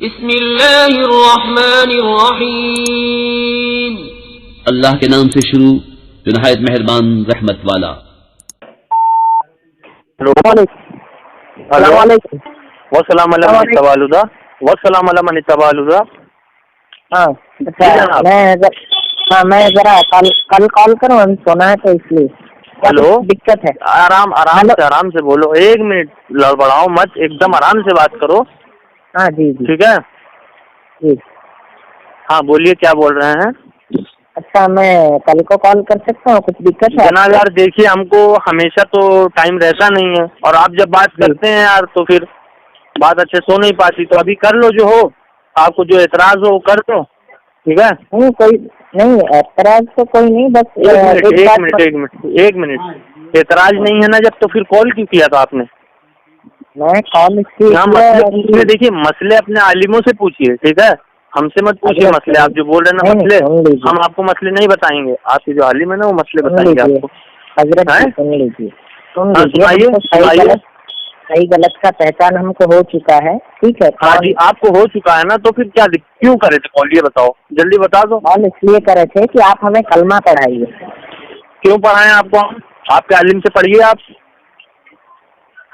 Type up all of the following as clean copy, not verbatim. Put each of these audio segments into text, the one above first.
बिस्मिल्लाहिर्रहमानिर्रहीम। अल्लाह के नाम से शुरू जो नहायत मेहरबान रहमत वाला। मैं जरा कल कॉल करूँ, अभी सोना है तो इसलिए। हेलो, दिक्कत है? आराम से बोलो, 1 मिनट लड़बड़ाओ मत, एकदम आराम से बात करो। हाँ जी जी ठीक है जी। हाँ बोलिए, क्या बोल रहे हैं? अच्छा, मैं कल को कॉल कर सकता हूँ? कुछ दिक्कत है? जनाब यार देखिए, हमको हमेशा तो टाइम रहता नहीं है, और आप जब बात करते हैं यार तो फिर बात अच्छे सो नहीं पाती। तो अभी कर लो जो हो, आपको जो एतराज हो वो कर दो। ठीक है? नहीं, कोई नहीं एतराज तो कोई नहीं, बस एक मिनट एतराज नहीं है ना जब, तो फिर कॉल क्यों किया था आपने? मैं कॉल मसले देखिए, मसले अपने आलिमों से पूछिए। ठीक है, हमसे मत पूछिए मसले। आप जो बोल रहे हैं ना मसले, हम आपको मसले नहीं बताएंगे। आपके जो आलिम है ना वो मसले बताएंगे आपको। सुनाइए। सही गलत का पहचान हमको हो चुका है। ठीक है? हाँ जी, आपको हो चुका है ना, तो फिर क्या क्यों करे थे कॉल? ये बताओ, जल्दी बता दो। कॉल इसलिए करे थे कि आप हमें कलमा पढ़ाइए। क्यों पढ़ाएं आपको हम? आपके आलिम से पढ़िए आप,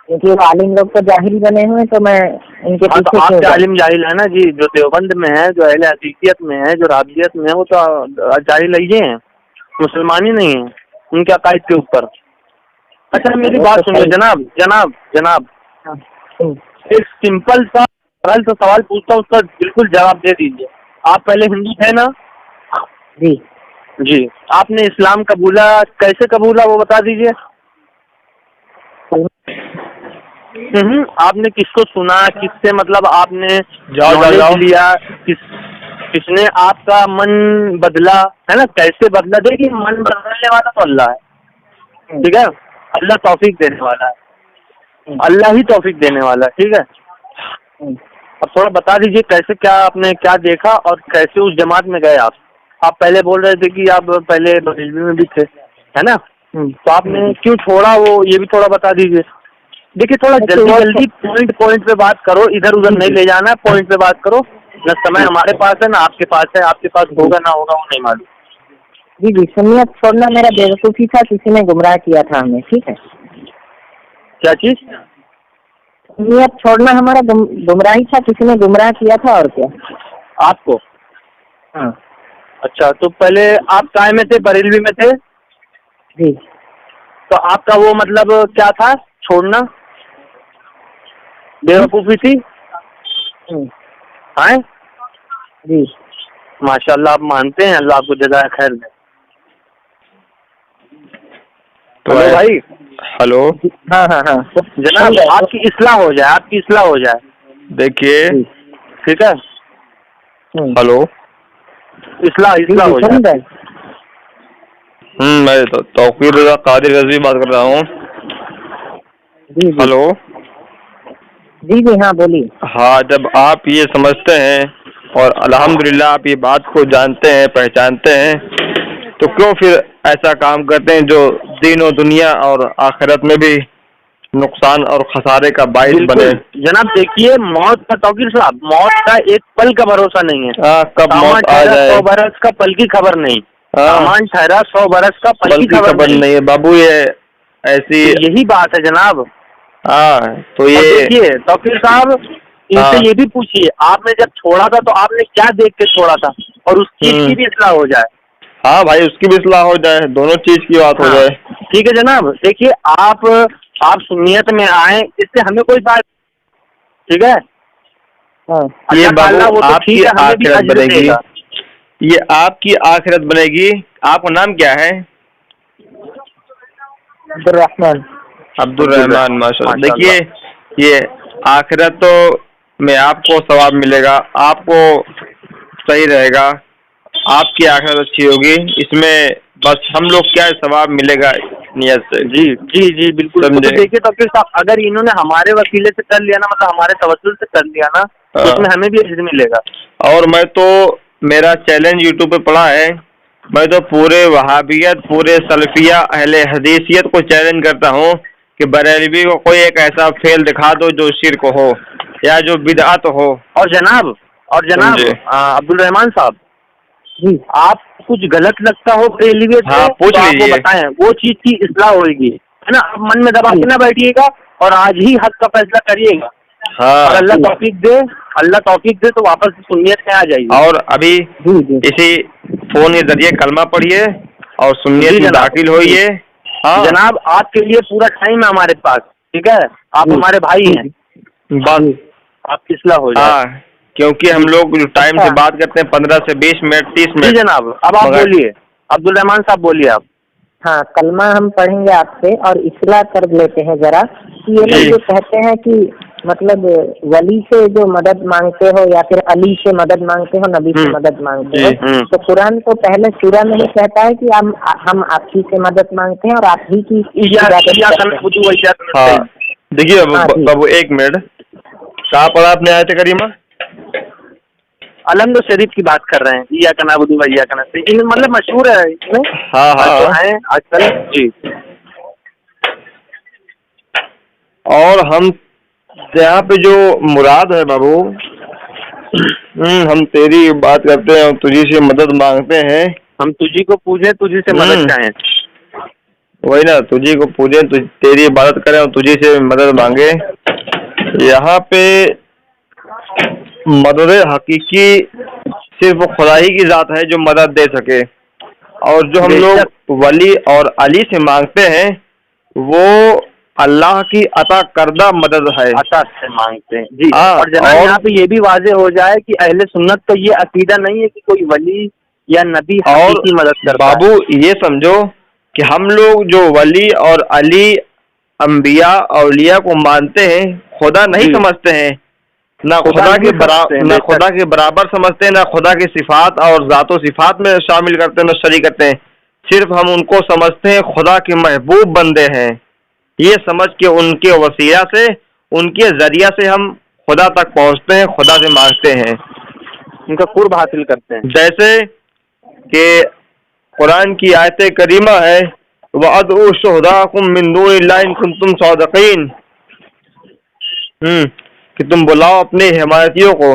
क्योंकि वो आलिम लोग तो जाहिल बने हुए, तो मैं इनके पीछे। आपके आलिम जाहिल है ना जी, जो देवबंद में है, जो अहले हदीसियत में है, जो राबियत में है, वो तो जाहिल ही है, मुसलमान ही नहीं है उनके अकायद के ऊपर। अच्छा मेरी बात सुनिए जनाब, एक सिंपल सा सरल सा सवाल पूछता हूँ, उसका बिल्कुल जवाब दे दीजिए। आप पहले हिंदू थे ना? जी। आपने इस्लाम कबूला, कैसे कबूला वो बता दीजिए। आपने किसको सुना, किससे, मतलब आपने नॉलेज लिया, किसने आपका मन बदला, है ना? कैसे बदला? देखिए, मन बदलने वाला तो अल्लाह है। ठीक है? अल्लाह तौफीक देने वाला है, अल्लाह ही तौफीक देने वाला है। ठीक है? अब थोड़ा बता दीजिए कैसे, क्या आपने क्या देखा और कैसे उस जमात में गए आप पहले बोल रहे थे कि आप पहले बरेलवी में भी थे, है ना? तो आपने क्यों छोड़ा वो, ये भी थोड़ा बता दीजिए। देखिए, थोड़ा जल्दी पॉइंट पे बात करो, इधर उधर नहीं ले जाना है, पॉइंट पे बात करो ना। समय हमारे पास है ना आपके पास है, आपके पास होगा ना होगा वो नहीं मालूम। जी, सुन्नियत छोड़ना मेरा बेवकूफ़ी था, किसी ने गुमराह किया था हमें। ठीक है? क्या चीज? सुन्नियत छोड़ना हमारा गुमराही था, किसी ने गुमराह किया था, और क्या आपको? हाँ। अच्छा, तो पहले आप काय में थे? बरेलवी में थे जी। तो आपका वो मतलब क्या था, छोड़ना? बेवकूफ़ी थी? हाँ जी। माशाल्लाह, आप मानते हैं, अल्लाह आपको जज़ाए खैर दे। तो भाई, हेलो। हाँ जनाब, आपकी इस्लाह हो जाए, देखिए। ठीक है? हेलो, इस्लाह हो जाए। मैं तौकीर रज़ा कादिर रज़वी बात कर रहा हूँ। हेलो। जी, हाँ बोलिए। हाँ, जब आप ये समझते हैं और अल्हम्दुलिल्लाह आप ये बात को जानते हैं, पहचानते हैं, तो क्यों फिर ऐसा काम करते हैं जो दीन और दुनिया और आखिरत में भी नुकसान और खसारे का बाइस बने? जनाब देखिए, मौत का, तौकीर साहब, मौत का एक पल का भरोसा नहीं है। कब मौत आ जाए 100 बरस का पल की खबर नहीं। सामान ठहरा 100 बरस का पल की खबर नहीं है बाबू, ये ऐसी यही बात है जनाब। तो ये देखिए तौकीर साहब, इनसे ये भी पूछिए, आपने जब छोड़ा था तो आपने क्या देख के छोड़ा था, और उस चीज की भी इस्लाह हो जाए। हाँ भाई, उसकी भी इस्लाह हो जाए, दोनों चीज की बात हो जाए। ठीक है जनाब, देखिए आप सुन्नियत में आए, इससे हमें कोई बात। ठीक है? ये बाबू आपकी आखिरत बनेगी, ये आपकी आखिरत बनेगी। आपका नाम क्या है? अब्दुर्रहमान। माशाल्लाह। देखिए, ये आखिरत तो में आपको सवाब मिलेगा, आपको सही रहेगा, आपकी आखिरत अच्छी होगी। इसमें बस हम लोग क्या सवाब मिलेगा नियत से। जी बिल्कुल। तो देखिए डॉक्टर साहब, अगर इन्होंने हमारे वसीले से कर लिया ना, मतलब हमारे तवज्जुल से कर लिया ना, तो उसमें हमें भी अजर मिलेगा। और मैं तो, मेरा चैलेंज यूट्यूब पे पड़ा है, मैं तो पूरे वहाबियत, पूरे सलफिया, अहले हदीसियत को चैलेंज करता हूँ कि बरेलवी को कोई एक ऐसा फेल दिखा दो जो शिर्क हो। या जो बिदअत हो। और जनाब जी। अब्दुल रहमान साहब जी आप कुछ गलत लगता हो रेलवे से हाँ, पूछ तो आप वो लीजिए। बताएं, वो चीज की इस्लाह होगी, है ना। आप मन में दबा के ना बैठिएगा और आज ही हक का फैसला करिएगा। और हाँ, अल्लाह तौफीक दे तो वापस सुन्नियत में आ जाइए। और अभी जी जी इसी फोन के जरिए कलमा पढ़िए और सुन्नियत जी में जनाब। दाखिल होइए। हाँ जनाब आपके लिए पूरा टाइम है हमारे पास, ठीक है। आप जी। हमारे भाई हैं, बस। आपकी इस्लाह हो जाए। हाँ, क्योंकि हम लोग जो टाइम से अच्छा। बात करते हैं 15 से 20 मिनट 30 जी मिनट। जनाब, अब आप मगर- बोलिए, अब्दुल रहमान साहब बोलिए आप। हाँ, कलमा हम पढ़ेंगे आपसे और इस्लाह कर लेते हैं जरा कि ये लोग जी। जो कहते हैं कि मतलब वली से जो मदद मांगते हो या फिर अली से मदद मांगते हो, नबी से मदद मांगते हो, जी। तो कुरान तो पहले सूरा में ही कहता है कि हम आप ही से मदद मांगते हैं और आप ही की इबादत करते हैं। हाँ, देखिए हाँ, जी। बाबू एक मिनट, कहाँ पढ़ा आपने आयत करीमा? अलहम्द शरीफ की बात कर रहे हैं, इया का नाबुदु व इय्या का नस्तईन, मतलब मशहूर है इसमें। हाँ हाँ। तो है आजकल जी। और हम यहाँ पे जो मुराद है बाबू, हम तेरी बात करते हैं और तुझी से मदद मांगते हैं। हम तुझी को पूजे, तुझी से मदद चाहें। वही ना, तुझी को पूजे, तेरी इबादत करें और तुझी से मदद मांगे। यहाँ पे मदद हकीकी सिर्फ खुदा ही की जात है जो मदद दे सके, और जो हम लोग वली और अली से मांगते हैं वो अल्लाह की अता करदा मदद है, अता से मांगते हैं जी। हाँ, और जनाब यहाँ पे ये भी वाजे हो जाए कि अहले सुन्नत का ये अकीदा नहीं है कि कोई वली या नबी और हकीकी मदद करता है। बाबू ये समझो कि हम लोग जो वली और अली अंबिया औलिया को मानते हैं, खुदा नहीं जी। समझते हैं, ना खुदा खुदा नहीं के समझते हैं, ना बेशक। खुदा के बराबर समझते हैं, ना खुदा की सिफात और जातो सिफात में शामिल करते हैं, ना शरीक करते हैं। सिर्फ हम उनको समझते हैं खुदा के महबूब बंदे हैं। ये समझ के उनके वसीला से, उनके जरिया से हम खुदा तक पहुंचते हैं, खुदा से मांगते हैं, उनका कुर्ब हासिल करते हैं। जैसे कि कुरान की आयत करीमा है, वअदउ शुहदाकुम मिन दूनिल्लाहि इन कुंतुम सादिकीन, कि तुम बुलाओ अपने हिमायतियों को।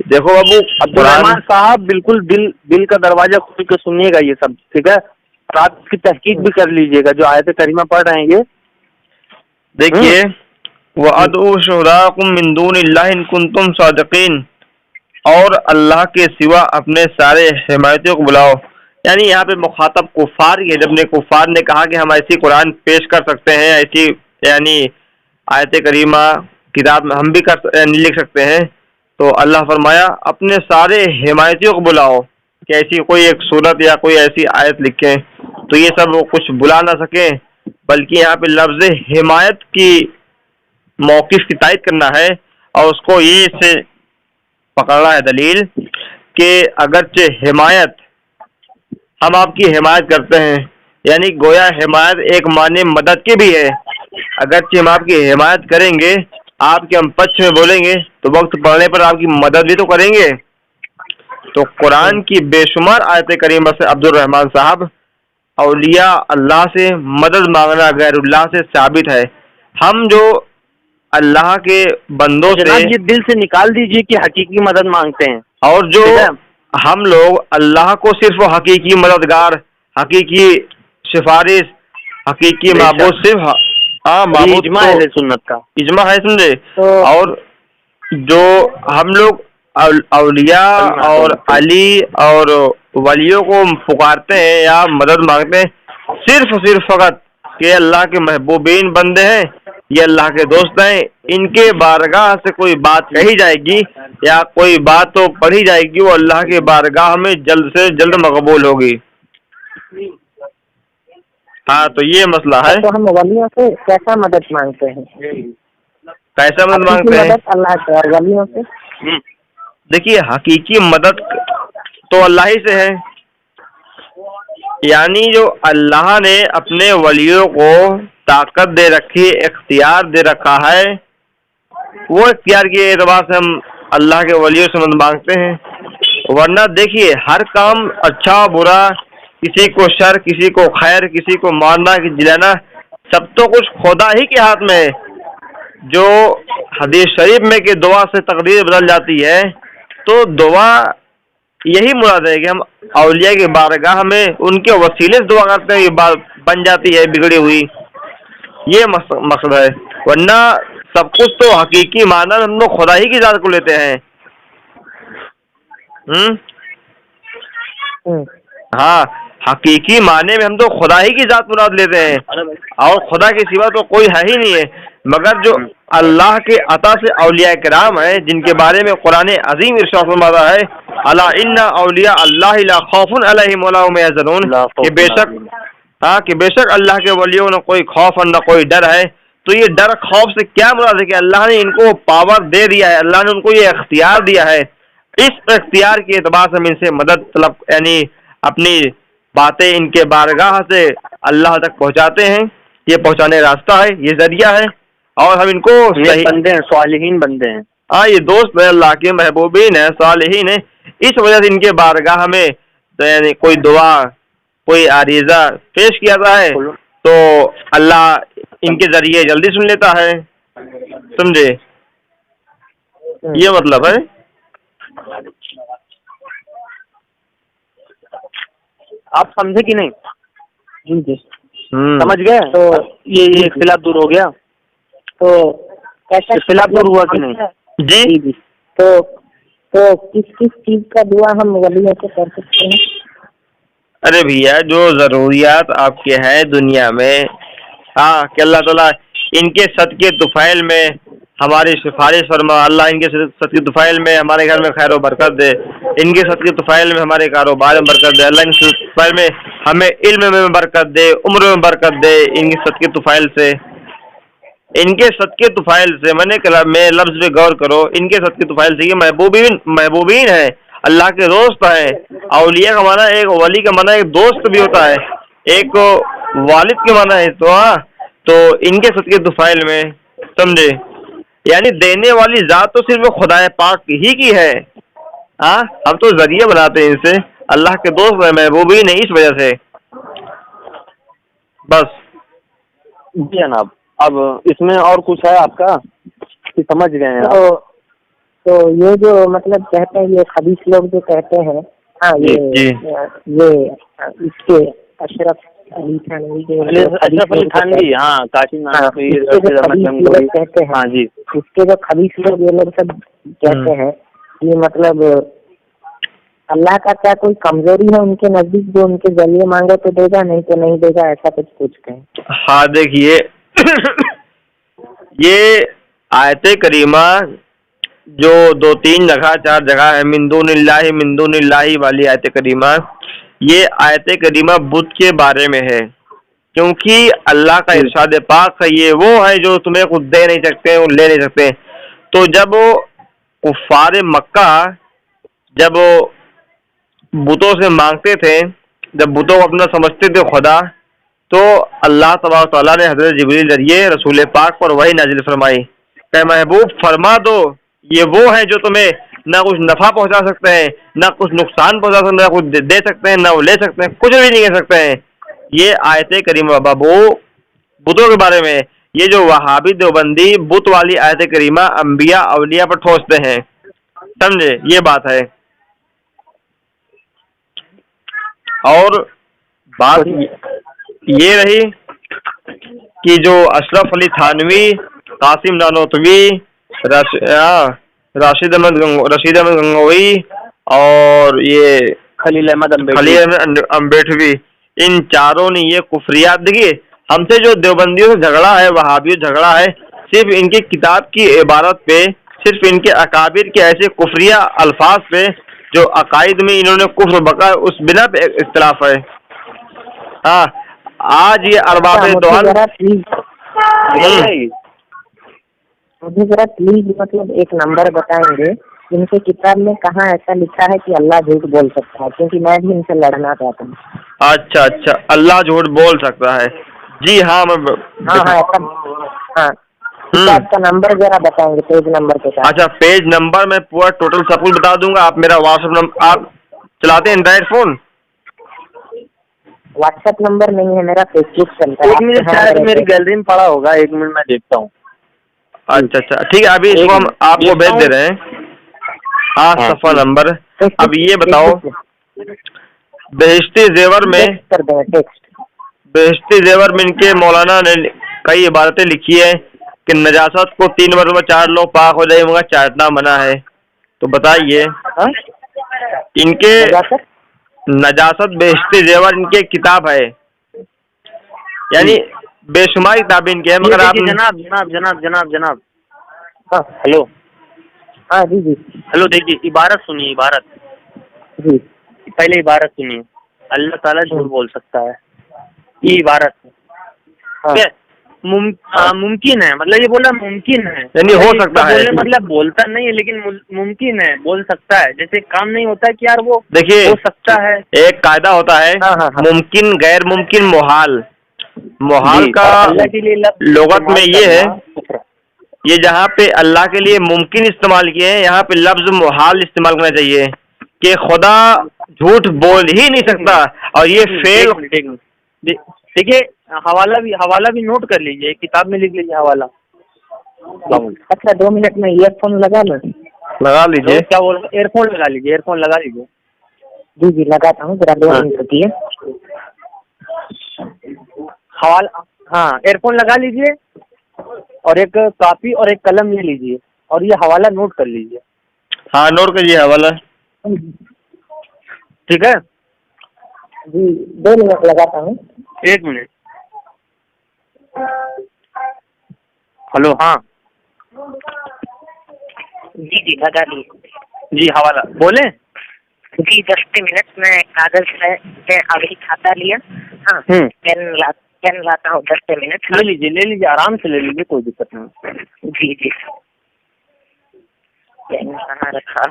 देखो बाबू, अब्दुल रहमान साहब बिल्कुल दिल का दरवाजा खोल के सुनिएगा ये सब, ठीक है। और आप इसकी तहकीक भी कर लीजिएगा, जो आयत करीमा पढ़ रहे हैं ये। देखिए, वअदउ शुहदाकुम मिन दूनिल्लाहि इन कुंतुम सादिकीन, और अल्लाह के सिवा अपने सारे हिमायतियों को बुलाओ। यानी यहाँ पे मुखातब कुफार है। जब ने कुफार ने कहा कि हम ऐसी कुरान पेश कर सकते हैं, ऐसी यानी आयत करीमा किताब में हम भी लिख सकते हैं, तो अल्लाह फरमाया अपने सारे हिमायतियों को बुलाओ कि ऐसी कोई एक सूरत या कोई ऐसी आयत लिखें। तो ये सब वो कुछ बुला ना सके, बल्कि यहाँ पे लफ्ज हिमायत की मौकिफ की तायद करना है, और उसको ये से पकड़ना है दलील कि अगरचे हिमायत, हम आपकी हिमायत करते हैं, यानी गोया हिमायत एक माने मदद की भी है। अगरचे हम आपकी हिमायत करेंगे, आपके हम पक्ष में बोलेंगे, तो वक्त पड़ने पर आपकी मदद भी तो करेंगे। तो कुरान की बेशुमार आयत करीमा से अब्दुल रहमान साहब औलिया अल्लाह से मदद मांगना गैरुल्लाह से साबित है। हम जो अल्लाह के बंदों से, ये दिल से निकाल दीजिए कि हकीकी मदद मांगते हैं, और जो हम लोग अल्लाह को सिर्फ हकीकी मददगार, हकीकी सिफारिश, हकीकी माबूद, सिर्फ माबूद इजमा है सुन्नत का, इजमा है, समझे। और जो हम लोग औलिया और अली और वलियों को पुकारते हैं या मदद मांगते हैं, सिर्फ फकत कि अल्लाह के महबूबीन बंदे हैं, ये अल्लाह के दोस्त हैं, इनके बारगाह से कोई बात कही जाएगी या कोई बात तो पढ़ी जाएगी, वो अल्लाह के बारगाह में जल्द से जल्द मकबूल होगी। हाँ, तो ये मसला है। तो हम वलियों से कैसा मदद मांगते हैं? कैसा मदद मांगते हैं? अल्लाह से और वलियों से? देखिए, हकीकी मदद तो अल्लाह ही से है, यानी जो अल्लाह ने अपने वलियों को ताकत दे रखी, इख्तियार दे रखा है, वो इख्तियार के एतबार से हम अल्लाह के वलियों से मदद मांगते हैं। वरना देखिए, हर काम अच्छा बुरा, किसी को शर, किसी को खैर, किसी को मारना, किसी जिलाना, सब तो कुछ खुदा ही के हाथ में है। जो हदीस शरीफ में कि दुआ से तकदीर बदल जाती है, तो दुआ यही मुराद है कि हम औलिया की बारगाह में उनके वसीले से दुआ करते हैं, ये बात बन जाती है बिगड़ी हुई, ये मकसद है। वरना सब कुछ तो हकीकी माना हम लोग खुदा ही की जात को लेते हैं। हाँ, हकीकी माने में हम तो खुदा ही की जात मुराद लेते हैं और खुदा के सिवा तो कोई है ही नहीं है। मगर जो अल्लाह के अता से औलिया किराम है, जिनके बारे में कुरान अजीम इरशाद फरमाता है, अला इन्ना औलिया अल्लाह ला खौफुन अलैहिम वला हुम यहज़नून, कि बेशक अल्लाह के वलियों न कोई खौफ और न कोई डर है। तो ये डर खौफ से क्या मुराद है कि अल्लाह ने इनको पावर दे दिया है, अल्लाह ने उनको ये इख्तियार दिया है। इस इख्तियार के एतबार से हम इनसे मदद तलब यानी अपनी बातें इनके बारगाह से अल्लाह तक पहुँचाते हैं। ये पहुँचाने रास्ता है, ये जरिया है और हम इनको सही बंदे हैं, सालिहीन बंदे हैं। हाँ, ये दोस्त है, अल्लाह के महबूबीन है, सालिहीन है। इस वजह से इनके बारगाह में तो यानी कोई दुआ कोई आरीजा पेश किया जाता है तो अल्लाह इनके जरिए जल्दी सुन लेता है। समझे? ये मतलब है। आप समझे कि नहीं? जी जी समझ गए? तो ये इख्तिलाफ दूर हो गया। तो कैसा इख्तिलाफ दूर हुआ कि नहीं? जी जी। तो किस किस चीज का दुआ हम वलियों से कर सकते हैं? अरे भैया, जो जरूरियात आपके हैं दुनिया में, हाँ, कि अल्लाह ताला इनके सदके तुफैल में हमारी सिफारिश फरमा, अल्लाह इनके सदके तुफैल में हमारे घर में खैर बरकत दे, इनके सदके तुफैल में हमारे कारोबार में बरकत दे, अल्लाह इनके तुफैल में हमें इल्म में बरकत दे, उम्र में बरकत दे, इनके सदके तुफैल से, इनके सदके तुफैल से। मैं लफ्ज पे गौर करो, इनके सदके तुफैल से। ये महबूबीन है, अल्लाह के दोस्त हैं। औलिया का माना, एक वली का माना एक दोस्त भी होता है, एक वालिद के माना है। तो हाँ, तो इनके सदके तुफैल में, समझे, यानी देने वाली जात तो सिर्फ खुदा पाक ही की है। हाँ, हम तो जरिया बनाते हैं इनसे, अल्लाह के दोस्त है, महबूबीन है, इस वजह से बस। जी जनाब, अब इसमें और कुछ है आपका कि समझ गए हैं? तो ये जो मतलब कहते हैं, ये खबीस लोग जो कहते हैं, हाँ, ये इसके अशरफ अली थानवी थानवी, हाँ, काशिम कहते हैं। हाँ जी, इसके जो खबीस लोग ये लोग सब कहते हैं, ये मतलब अल्लाह का क्या कोई कमजोरी है उनके नजदीक जो उनके जरिए मांगो तो देगा, नहीं तो नहीं देगा, ऐसा कुछ पूछते हैं। हाँ, देखिए ये आयते करीमा जो 2-3 जगह 4 जगह है, मिंदूनिल्लाही वाली आयते करीमा, ये आयते करीमा बुत के बारे में है, क्योंकि अल्लाह का इरशाद पाक है, ये वो है जो तुम्हें कुछ दे नहीं सकते और ले नहीं सकते। तो जब कुफ्फार मक्का जब बुतों से मांगते थे, जब बुतों को अपना समझते थे खुदा, तो अल्लाह तबारक तआला ने हजरत जिब्रील जरिए रसूल पाक पर वही नाजिल फरमाई कि महबूब फरमा दो, ये वो है जो तुम्हें ना कुछ नफा पहुंचा सकते हैं, ना कुछ नुकसान पहुंचा सकते हैं, ना कुछ दे सकते हैं, ना वो ले सकते हैं, कुछ भी नहीं कर सकते हैं। ये आयते करीमा बाबू बुतों के बारे में। ये जो वहाबी देवबंदी बुत वाली आयते करीमा अंबिया अवलिया पर ठोसते हैं, समझे, ये बात है। और बात ये रही कि जो अशरफ अली थानवी, कासिम नानोतवी, रशीद अहमद गंगोई और ये खलील अहमद अम्बेडवी, इन चारों ने ये कुफरियात देखिए। हमसे जो देवबंदियों से झगड़ा है, वहाबियों झगड़ा है, सिर्फ इनकी किताब की इबारत पे, सिर्फ इनके अकाबिर के ऐसे कुफरिया अल्फाज पे जो अकायद में इन्होंने कुफ्र बका, उस बिना पे इख्तिलाफ है। हाँ, आज ये अरबाब मुझे जरा प्लीज मतलब एक नंबर बताएंगे, इनके किताब में कहाँ ऐसा लिखा है कि अल्लाह झूठ बोल सकता है, क्योंकि मैं भी इनसे लड़ना चाहता हूँ। अच्छा, अल्लाह झूठ बोल सकता है? जी हाँ, मैं हाँ, किताब का नंबर जरा बताएंगे, पेज नंबर के साथ। अच्छा, पेज नंबर मैं पूरा टोटल सब कुछ बता दूंगा। आप मेरा व्हाट्सएप नंबर, आप चलाते हैं एंड्रॉइड फोन? व्हाट्सएप नंबर नहीं है मेरा, फेसबुक चलता है। एक मिनट, शायद मेरी गैलरी में पड़ा होगा, 1 मिनट मैं देखता हूँ। अच्छा अच्छा ठीक है, अभी इसको हम आपको भेज दे रहे हैं। हाँ, सफा नंबर। अब ये बताओ, बेहिश्ती जेवर में, कर देंगे टेक्स्ट। बेहिश्ती जेवर में इनके मौलाना ने कई इबारतें लिखी है कि नजासत को 3 वर्ष में 4 लोग पाक हो जाए, मगर चाटना मना है। तो बताइए इनके नजासत बेहिश्ती जेवर इनके किताब है, यानी बेशुमार किताबें इनके हैं, मगर आप जनाब हेलो, हाँ जी जी हेलो, देखिए इबारत सुनिए, इबारत जी। पहले इबारत सुनिए। अल्लाह ताला झूठ बोल सकता है, ये इबारत है। हाँ। ठीक है? मुमकिन है, मतलब ये बोला मुमकिन है, यानी हो सकता है, मतलब बोलता नहीं है लेकिन मुमकिन है, बोल सकता है। जैसे काम नहीं होता है कि यार वो देखिए हो सकता है। एक कायदा होता है, मुमकिन, गैर मुमकिन, मुहाल। मुहाल का लुगत में ये है, ये जहाँ पे अल्लाह के लिए मुमकिन इस्तेमाल किए हैं, यहाँ पे लफ्ज मुहाल इस्तेमाल करना चाहिए कि खुदा झूठ बोल ही नहीं सकता। और ये फेल, देखिए हवाला भी नोट कर लीजिए, किताब में लिख लीजिए हवाला। अच्छा 2 मिनट में ईयरफोन लगा लो। लगा लीजिए। क्या बोल, एयरफोन लगा लीजिए, एयरफोन लगा लीजिए। जी जी लगाता हूँ, जरा 2 मिनट रुकिए। हवाला, हाँ, एयरफोन लगा लीजिए और एक कॉपी और एक कलम ले लीजिए और ये हवाला नोट कर लीजिए। हाँ, नोट करिए हवाला। ठीक है जी, 2 मिनट लगाता हूँ। 1 मिनट। हेलो, हाँ जी जी लगा दी जी, हवाला बोले जी। 10 मिनट में कागज से अभी खाता लिया। हाँ, पेन लाता हूँ। 10 मिनट ले लीजिए, आराम से ले लीजिए, कोई दिक्कत नहीं। जी जी। पेन कहाँ रखा?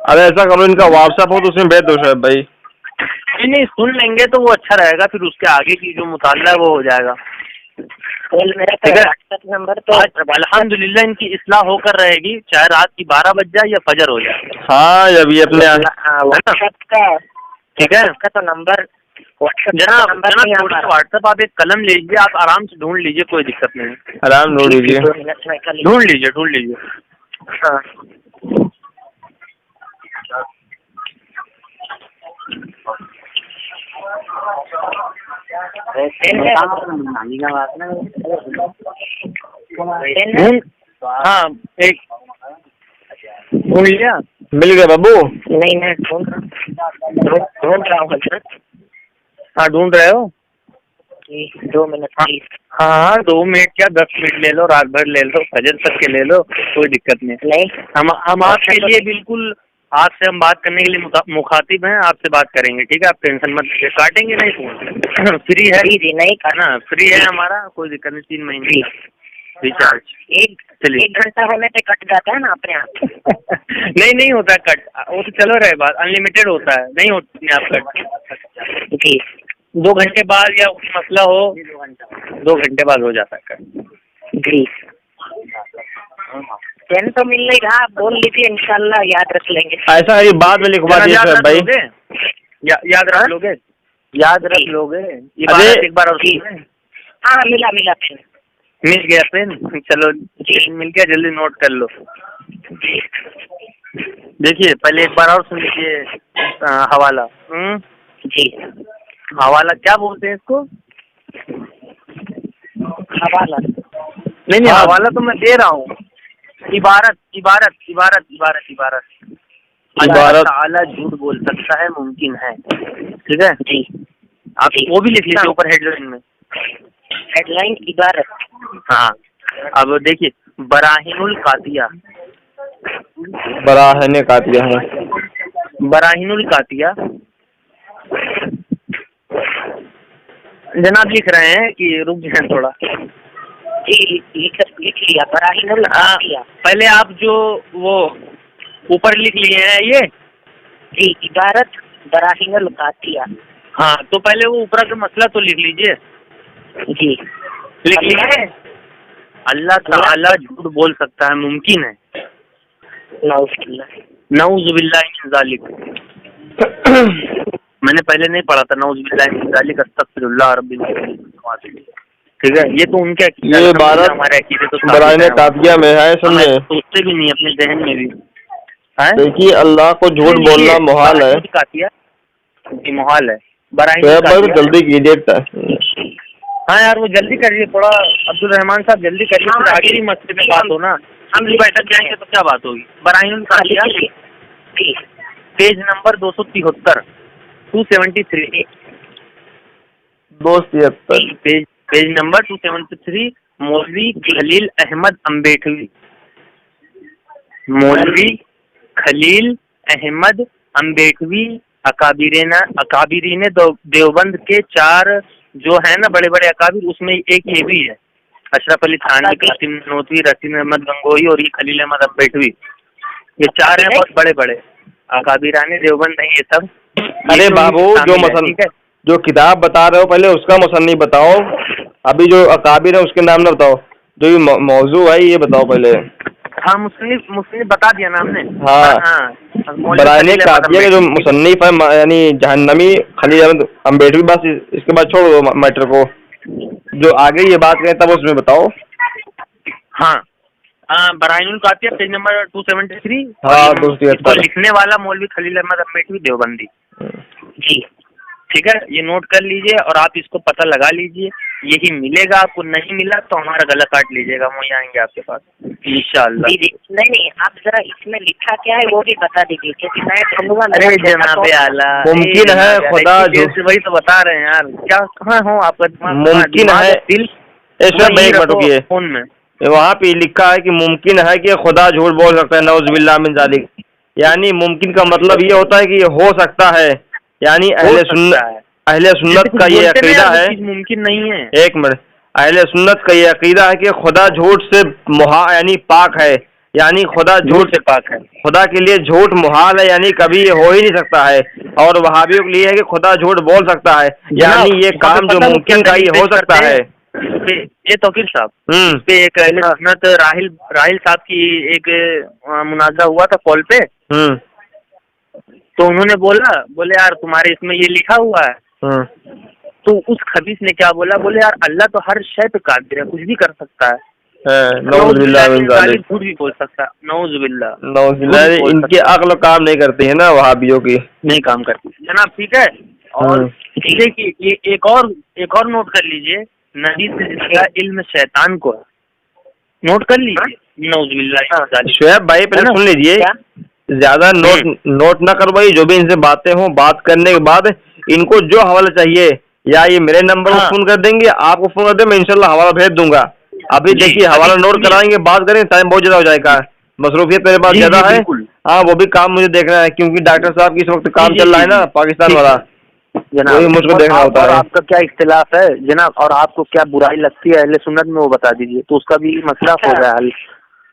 अरे ऐसा करो, इनका व्हाट्सएप हो तो उसमें भेज दो शायद भाई। नहीं, सुन लेंगे तो वो अच्छा रहेगा, फिर उसके आगे की जो मुताला है वो हो जाएगा। मेरा व्हाट्सएप नंबर तो अल्हम्दुलिल्लाह इनकी इस्लाह होकर रहेगी, चाहे रात की 12 बज जाए या फजर हो जाए। हाँ, जब ये अपने व्हाट्सएप का, ठीक है, उसका तो नंबर जनाब व्हाट्सएप आप एक कलम लीजिए, आप आराम से ढूंढ लीजिए, कोई दिक्कत नहीं। आराम ढूंढ लीजिए, ढूंढ लीजिए। हाँ हाँ, एक ढूंढ लिया? मिल गया बाबू? नहीं, मैं ढूंढ रहा हूँ हजरत। हाँ, ढूंढ रहे हो? 2 मिनट प्लीज। हाँ, 2 मिनट क्या, 10 मिनट ले लो, रात भर ले लो, फजर तक के ले लो, कोई दिक्कत नहीं। हम आपके लिए बिल्कुल, आपसे हम बात करने के लिए मुखातिब हैं, आपसे बात करेंगे, ठीक है? आप टेंशन मत लीजिए, काटेंगे नहीं फोन। फ्री है जी, नहीं ना, फ्री है हमारा, कोई दिक्कत नहीं। 3 महीने रिचार्ज। चलिए, 1 घंटा होने पे कट जाता है ना अपने आप। नहीं होता कट, वो तो चलो रहे बात, अनलिमिटेड होता है, नहीं होता अपने आप कट जी। 2 घंटे बाद या मसला हो 2 घंटे बाद हो जाता है कट। जी, पेन तो मिल नहीं रहा, बोल लीजिए, इंशाल्लाह याद रख लेंगे। ऐसा है, बाद में लिखवा दीजिए भाई। याद रख लोगे? याद रख लोगे? एक बार और हाँ, मिला पेन। मिल गया पेन? चलो मिल गया, जल्दी नोट कर लो। देखिए, पहले एक बार और सुन लीजिए हवाला। जी, हवाला क्या बोलते हैं इसको? हवाला नहीं, हवाला तो मैं दे रहा हूँ। इबारत। अल्लाह ताला झूठ बोल सकता है, मुमकिन है, ठीक है जी। आप वो भी लिख लीजिए ऊपर हेडलाइन में। हेडलाइन इबारत। हाँ, अब देखिए, बराहिनुल कातिया। बराहिने कातिया है, बराहिनुल कातिया। जनाब लिख रहे हैं कि रुक जाए थोड़ा। जी, लिख लिया बराहिनुल कातिया। पहले आप जो वो ऊपर लिख लिए हैं ये जी, इबारत बराहिनुल कातिया। हाँ, तो पहले वो ऊपर का मसला तो लिख लीजिए। जी, लिख लीजिए। अल्लाह ताला झूठ बोल सकता है, मुमकिन है। नऊज़ुबिल्लाहि मिन ज़ालिक। मैंने पहले नहीं पढ़ा था, नऊज़ुबिल्लाहि मिन ज़ालिक, अस्तग़फिरुल्लाह रब्बिल। ठीक है, ये तो उनके ये भारत हमारे अकीदे तो बराने काफिया में है, समझे? सोचते भी नहीं अपने जहन में भी है। देखिए अल्लाह को झूठ बोलना मुहाल है, काफिया मुहाल है। बराइन जल्दी कीजिए। हाँ यार वो जल्दी करिए थोड़ा, अब्दुल रहमान साहब जल्दी करिए, फिर आखिरी मसले पे बात हो ना, हम भी बैठक जाएंगे तो क्या बात होगी। बराइन काफिया पेज नंबर 273 273 पेज नंबर 273 मौलवी खलील अहमद अम्बेठवी, मौलवी खलील अहमद अम्बेठवी अकाबिरीन देवबंद के 4 जो है ना बड़े बड़े अकाबिर, उसमें एक ये भी है, अशरफ अली थानवी, कासिम नोतवी, रसीन अहमद गंगोही और ये खलील अहमद अम्बेठवी, ये 4 हैं बहुत बड़े बड़े अकाबिराने देवबंद नहीं ये सब। अरे बाबू जो किताब बता रहे हो पहले उसका मुसन्निफ बताओ, अभी जो अकाबिर है उसके नाम ना बताओ, जो ये मौजू है ये बताओ पहले। हाँ मुसन्निफ बता दिया ना हमने। हाँ बराने काफिया के जो मुसन्निफ है यानी जहन्नमी खलील अहमद अम्बेठवी, बस इसके बाद छोड़ दो मैटर को, जो आगे ये बात करें तब उसमें बताओ। हाँ बराइनुल काफिया पेज नंबर 273। हाँ 273 लिखने वाला मौलवी खलील अहमद अम्बेठवी देवबंदी जी, ठीक है, ये नोट कर लीजिए और आप इसको पता लगा लीजिए, यही मिलेगा आपको, नहीं मिला तो हमारा गला काट लीजिएगा, वही आएंगे आपके पास इंशाअल्लाह। नहीं आप जरा इसमें लिखा क्या है वो भी बता दीजिए, क्योंकि मैं ढूंढूंगा। अरे जनाब आला मुमकिन है खुदा वही तो बता रहे हैं यार, क्या कहाँ हो आपका दिमाग? मुमकिन है दिल फोन में वहाँ पे लिखा है कि मुमकिन है कि खुदा झूठ बोल सकता है, नौजुबिल्लाह मिन जालिक, यानी मुमकिन का मतलब ये होता है कि ये हो सकता है, यानी अहले सुन्नत का ये अकीदा है, मुमकिन नहीं है। एक मिनट, अहले सुन्नत का ये अकीदा है कि खुदा झूठ से यानी पाक है, यानी खुदा झूठ से पाक है, खुदा के लिए झूठ मुहाल है, यानी कभी ये हो ही नहीं सकता है, और वहाबियों के लिए है कि खुदा झूठ बोल सकता है, यानी ये काम जो मुमकिन का ये हो सकता है। ये तौकीर साहब पे एक सुन्नत राहिल साहब की एक मुनाज़ा हुआ था कॉल पे, तो उन्होंने बोले यार तुम्हारे इसमें ये लिखा हुआ है, तो उस खबीस ने क्या बोले यार अल्लाह तो हर शय पे कादिर है, कुछ भी कर सकता है, झूठ भी बोल सकता है, नौजुबिल्लाह। इनकी अक्ल काम नहीं करती है ना, वहाबियों की नहीं काम करती जनाब, ठीक है। और देखिए एक और नोट कर लीजिए, नबी से ज्यादा इल्म शैतान को, नोट कर लीजिए, नौजुबिल्लाह। शुएब भाई पहले सुन लीजिए, ज्यादा नोट ना करवाइए, जो भी इनसे बातें हों, बात करने के बाद इनको जो हवाला चाहिए या ये मेरे नंबर को फोन कर देंगे, आपको फोन कर दे, मैं इंशाल्लाह हवाला भेज दूंगा। अभी देखिए हवाला नोट कराएंगे, बात करेंगे, टाइम बहुत ज्यादा हो जाएगा, मसरूफियत मेरे पास ज्यादा है। हाँ वो भी काम मुझे देखना है, क्योंकि डॉक्टर साहब की इस वक्त काम चल रहा है ना पाकिस्तान वाला, वही मुझको देखना होता है। आपका क्या इख्तिलाफ है जनाब, और आपको क्या बुराई लगती है अहले सुन्नत में, वो बता दीजिए, तो उसका भी मसला हो गया हल।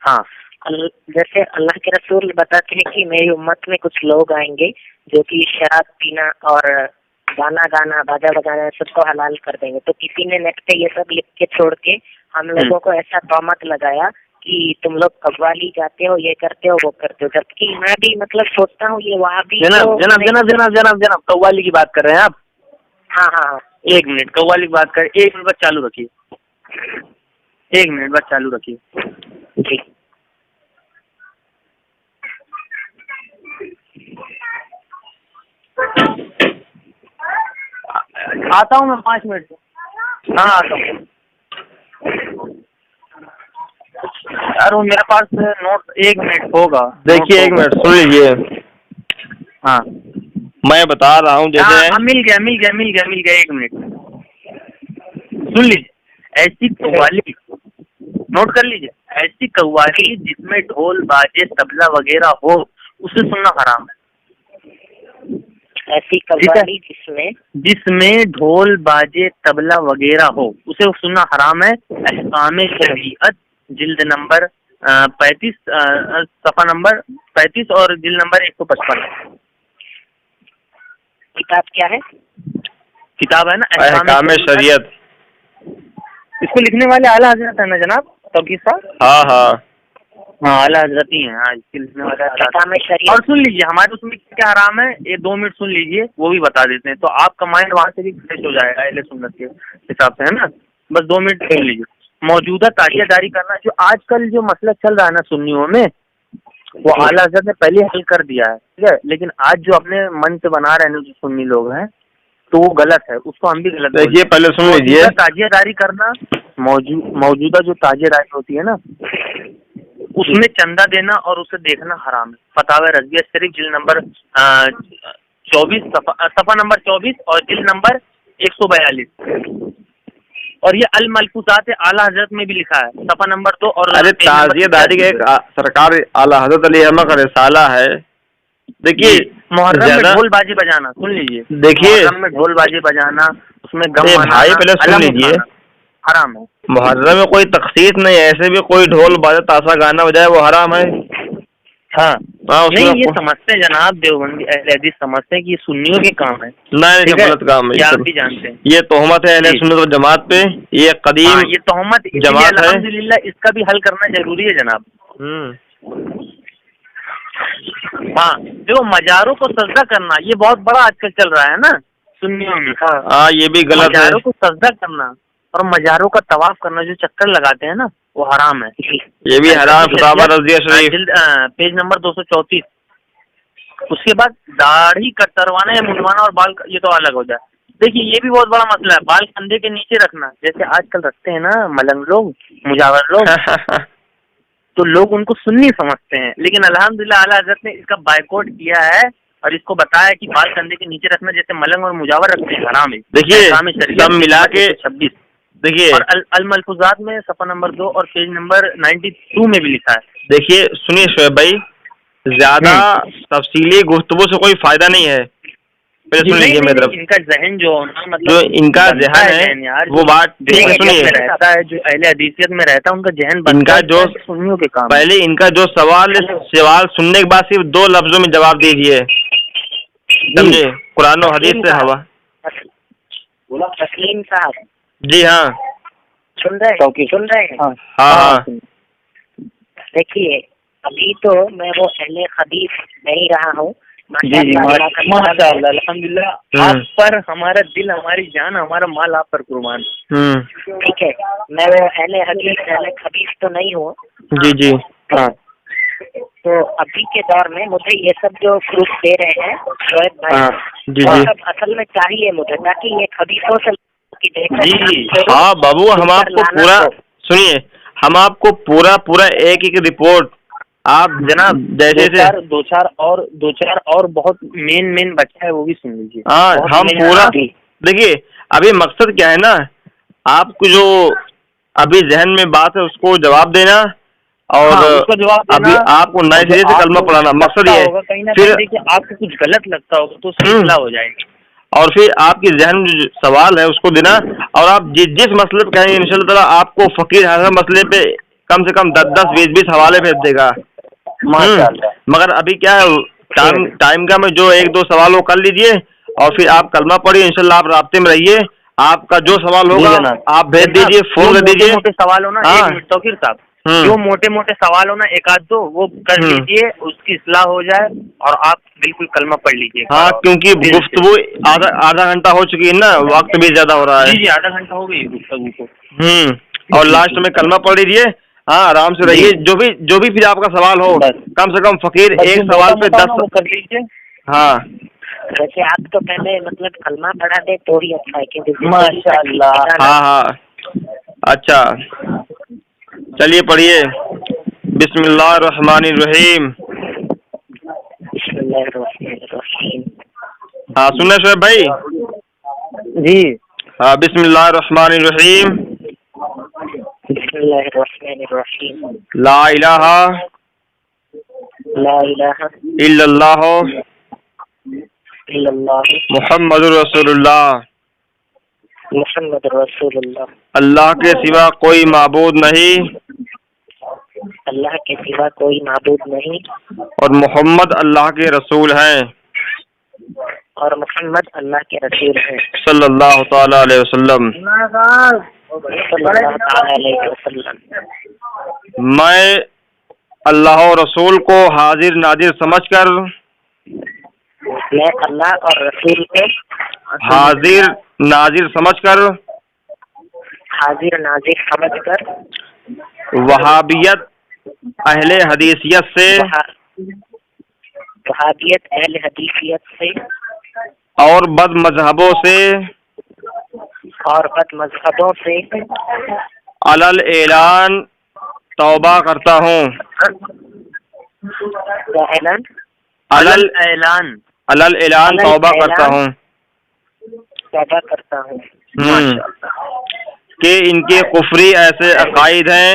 हाँ जैसे अल्लाह के रसूल बताते हैं कि मेरी उम्मत में कुछ लोग आएंगे जो कि शराब पीना और गाना गाना बाजा बजाना सबको हलाल कर देंगे, तो किसी ने नेट पे ये सब लिख के छोड़ के हम लोगों को ऐसा तोहमत लगाया कि तुम लोग कव्वाली गाते हो, ये करते हो, वो करते हो, जबकि मैं भी मतलब सोचता हूँ ये वहाँ भी जनाब कव्वाली की बात कर रहे हैं आप? हाँ 1 मिनट कव्वाली की बात कर, 1 मिनट बाद चालू रखिए, 1 मिनट बाद चालू रखिए जी। आता हूँ मैं 5 मिनट से। हाँ आता हूँ यार, वो मेरे पास नोट 1 मिनट होगा। देखिए 1 मिनट सुन लीजिए। हाँ मैं बता रहा हूँ जैसे मिल गया 1 मिनट सुन लीजिए। ऐसी कव्वाली नोट कर लीजिए, ऐसी कव्वाली जिसमें ढोल बाजे तबला वगैरह हो उसे सुनना हराम है। ऐसी कव्वाली जिसमें ढोल बाजे तबला वगैरह हो उसे सुनना हराम है। अहकामे शरीयत जिल्द नंबर 35 सफ़ा नंबर 35 और जिल्द नंबर 155। किताब क्या है? किताब है ना अहकामे शरीयत। इसको लिखने वाले आला हजरत है ना जनाब तौकीर साहब? हाँ आला हजरत ही है। हाँ इसके लिखने वाले। और सुन लीजिए हमारे उसमें क्या हराम है, ये 2 मिनट सुन लीजिए, वो भी बता देते हैं, तो आपका माइंड वहाँ से भी फ्रेश हो जाएगा अहले सुन्नत के हिसाब से, है ना। बस 2 मिनट सुन लीजिए। मौजूदा ताजियादारी करना, जो आजकल जो मसला चल रहा है ना सुन्नियों में, वो आला हज़रत ने पहले हल कर दिया है, ठीक है, लेकिन आज जो अपने मन से बना रहे हैं जो सुन्नी लोग हैं, तो वो गलत है, उसको हम भी गलत देखिए पहले सुन लीजिए। ताजियादारी करना, मौजूदा जो ताजियादारी होती है ना, उसमें चंदा देना और उसे देखना हराम है। फतावा रज़विया शरीफ जिल्द नंबर 24 सफ़ा नंबर 24 और जिल्द नंबर 142, और ये अल मलफूज़ात आला हज़रत में भी लिखा है, सफ़ा नंबर 2 और अरे ताजियादारी का एक सरकार आला हज़रत अली अहमद का रिसाला है। देखिए मुहर्रम में ढोल बाजी बजाना, सुन लीजिए, देखिए मुहर्रम में ढोल बाजी बजाना, उसमें गम मनाना, भाई पहले सुन लीजिए, हराम है। मुहर्रम में कोई तखसीस नहीं है, ऐसे भी कोई ढोल बाजा ताशा गाना बजाए वो हराम है। हाँ नहीं, ये समझते हैं जनाब, देवबंदी अहले हदीस समझते हैं कि ये सुन्नियों के काम है। नहीं, गलत काम है, आप भी जानते हैं, ये तोहमत है अहले सुन्नत वल जमात पे, ये कदीम ये तोहमत जमात है। अल्हम्दुलिल्लाह इसका भी हल करना जरूरी है जनाब। हाँ, जो मजारों को सजदा करना, ये बहुत बड़ा आजकल चल रहा है ना सुन्नियों में। हाँ ये भी गलत है। मजारों को सजदा करना और मजारों का तवाफ करना, जो चक्कर लगाते हैं ना, वो हराम है, ये भी हराम। फतावा रज़विया शरीफ पेज नंबर 234। उसके बाद दाढ़ी कटरवाना या मुंडवाना और बाल, ये तो अलग हो जाए। देखिए ये भी बहुत बड़ा मसला है, बाल कंधे के नीचे रखना, जैसे आजकल रखते हैं ना मलंग लोग, मुजावर लोग तो लोग उनको सुन्नी समझते हैं, लेकिन अल्हम्दुलिल्लाह आला हज़रत ने इसका बायकॉट किया है और इसको बताया कि बाल कंधे के नीचे रखना, जैसे मलंग और मुजावर रखते हैं, हराम है। देखिए सब मिला के 26, देखिए, और अल मलफूज़ात में सफ़ा नंबर 2 और पेज नंबर 92 में भी लिखा है। देखिए सुनिए शोएब भाई, ज्यादा तफसीली गुफ्तगू से कोई फायदा नहीं है, पहले सुन लीजिए मेरी तरफ। इनका जहन जो मतलब जो इनका जहन है यार, वो बात सुनिए, रहता है जो अहले हदीसियत में रहता है, उनका जहन इनका जो सुन्नियों के काम, पहले इनका जो सवाल सुनने के बाद सिर्फ 2 लफ्जों में जवाब दीजिए, समझे, कुरान और हदीस से हवा। तस्लीम साहब जी हाँ, सुन रहे हैं। हाँ। देखिए अभी तो मैं वो अहले हदीस नहीं रहा हूँ, माशाअल्लाह अल्हम्दुलिल्लाह, आप पर हमारा दिल, हमारी जान, हमारा माल आप पर कुर्बान। ठीक है, मैं वो अहले हदीस तो नहीं हूँ। जी हाँ, तो अभी के दौर में मुझे ये सब जो प्रूफ दे रहे हैं शोएब भाई, जी सब असल में चाहिए मुझे, ताकि ये हदीसों से जी हाँ बाबू, हम आपको पूरा सुनिए, हम आपको पूरा एक रिपोर्ट, आप जनाब जैसे दो चार और बहुत मेन बच्चा है, वो भी सुन लीजिए। हाँ, हम पूरा देखिए, अभी मकसद क्या है ना, आपको जो अभी जहन में बात है उसको जवाब देना, और अभी आपको नए सिरे से कलमा पढ़ाना, मकसद ये है। फिर देखिए आपको कुछ गलत लगता होगा तो सिलसिला हो जाएगी, और फिर आपके जहन में जो सवाल है उसको देना, और आप जिस मसले पे कहेंगे इंशाअल्लाह ताला आपको फकीर हर मसले पे कम से कम 10 20 हवाले भेज देगा। मगर अभी क्या है, टाइम का में जो 1-2 सवाल वो कर लीजिए, और फिर आप कलमा पढ़िए, इंशाअल्लाह आप राब्ते में रहिए, आपका जो सवाल होगा आप भेज दीजिए, फोन कर दीजिए। मोटे सवाल हो ना, एक मिनट तौकीर साहब, जो मोटे सवाल हो ना, 1-2 वो कर लीजिए, उसकी इस्लाह हो जाए और आप बिल्कुल कलमा पढ़ लीजिए। हाँ, क्योंकि गुफ्तगू आधा घंटा हो चुकी है ना, वक्त भी ज्यादा हो रहा है। जी आधा घंटा हो गई गुफ्तगू को। और लास्ट में कलमा पढ़ लीजिए। हाँ, आराम से रहिए, जो भी फिर आपका सवाल हो, कम से कम फकीर एक सवाल पे 10 कर लीजिए। हाँ, वैसे आप तो पहले मतलब कलमा पढ़ा दे तो ही अच्छा है, क्योंकि माशाअल्लाह। हाँ, अच्छा चलिए पढ़िए। बिस्मिल्लाहिर्रहमानिर्रहीम। हाँ, सुन रहे शोएब भाई? जी हाँ, बिस्मिल्लाहिर्रहमानिर्रहीम। ला इलाहा इल्लल्लाह मुहम्मदुर रसूलुल्लाह। अल्लाह के सिवा कोई माबूद नहीं, अल्लाह के सिवा कोई माबूद नहीं, और मोहम्मद अल्लाह के रसूल हैं, और मोहम्मद अल्लाह के रसूल हैं, सल्लल्लाहु ताला अलैहि वसल्लम। मैं अल्लाह और रसूल को हाजिर नाजिर समझकर, मैं अल्लाह और रसूल को हाजिर नाजिर समझकर, हाजिर नाजिर समझकर वहाबियत अहले हदीसियत से वहाबियत अहल हदीसियत से और बद मजहबों से अलल ऐलान तौबा करता हूँ। अलल ऐलान तौबा करता हूँ कि इनके कुफरी ऐसे अकायद हैं।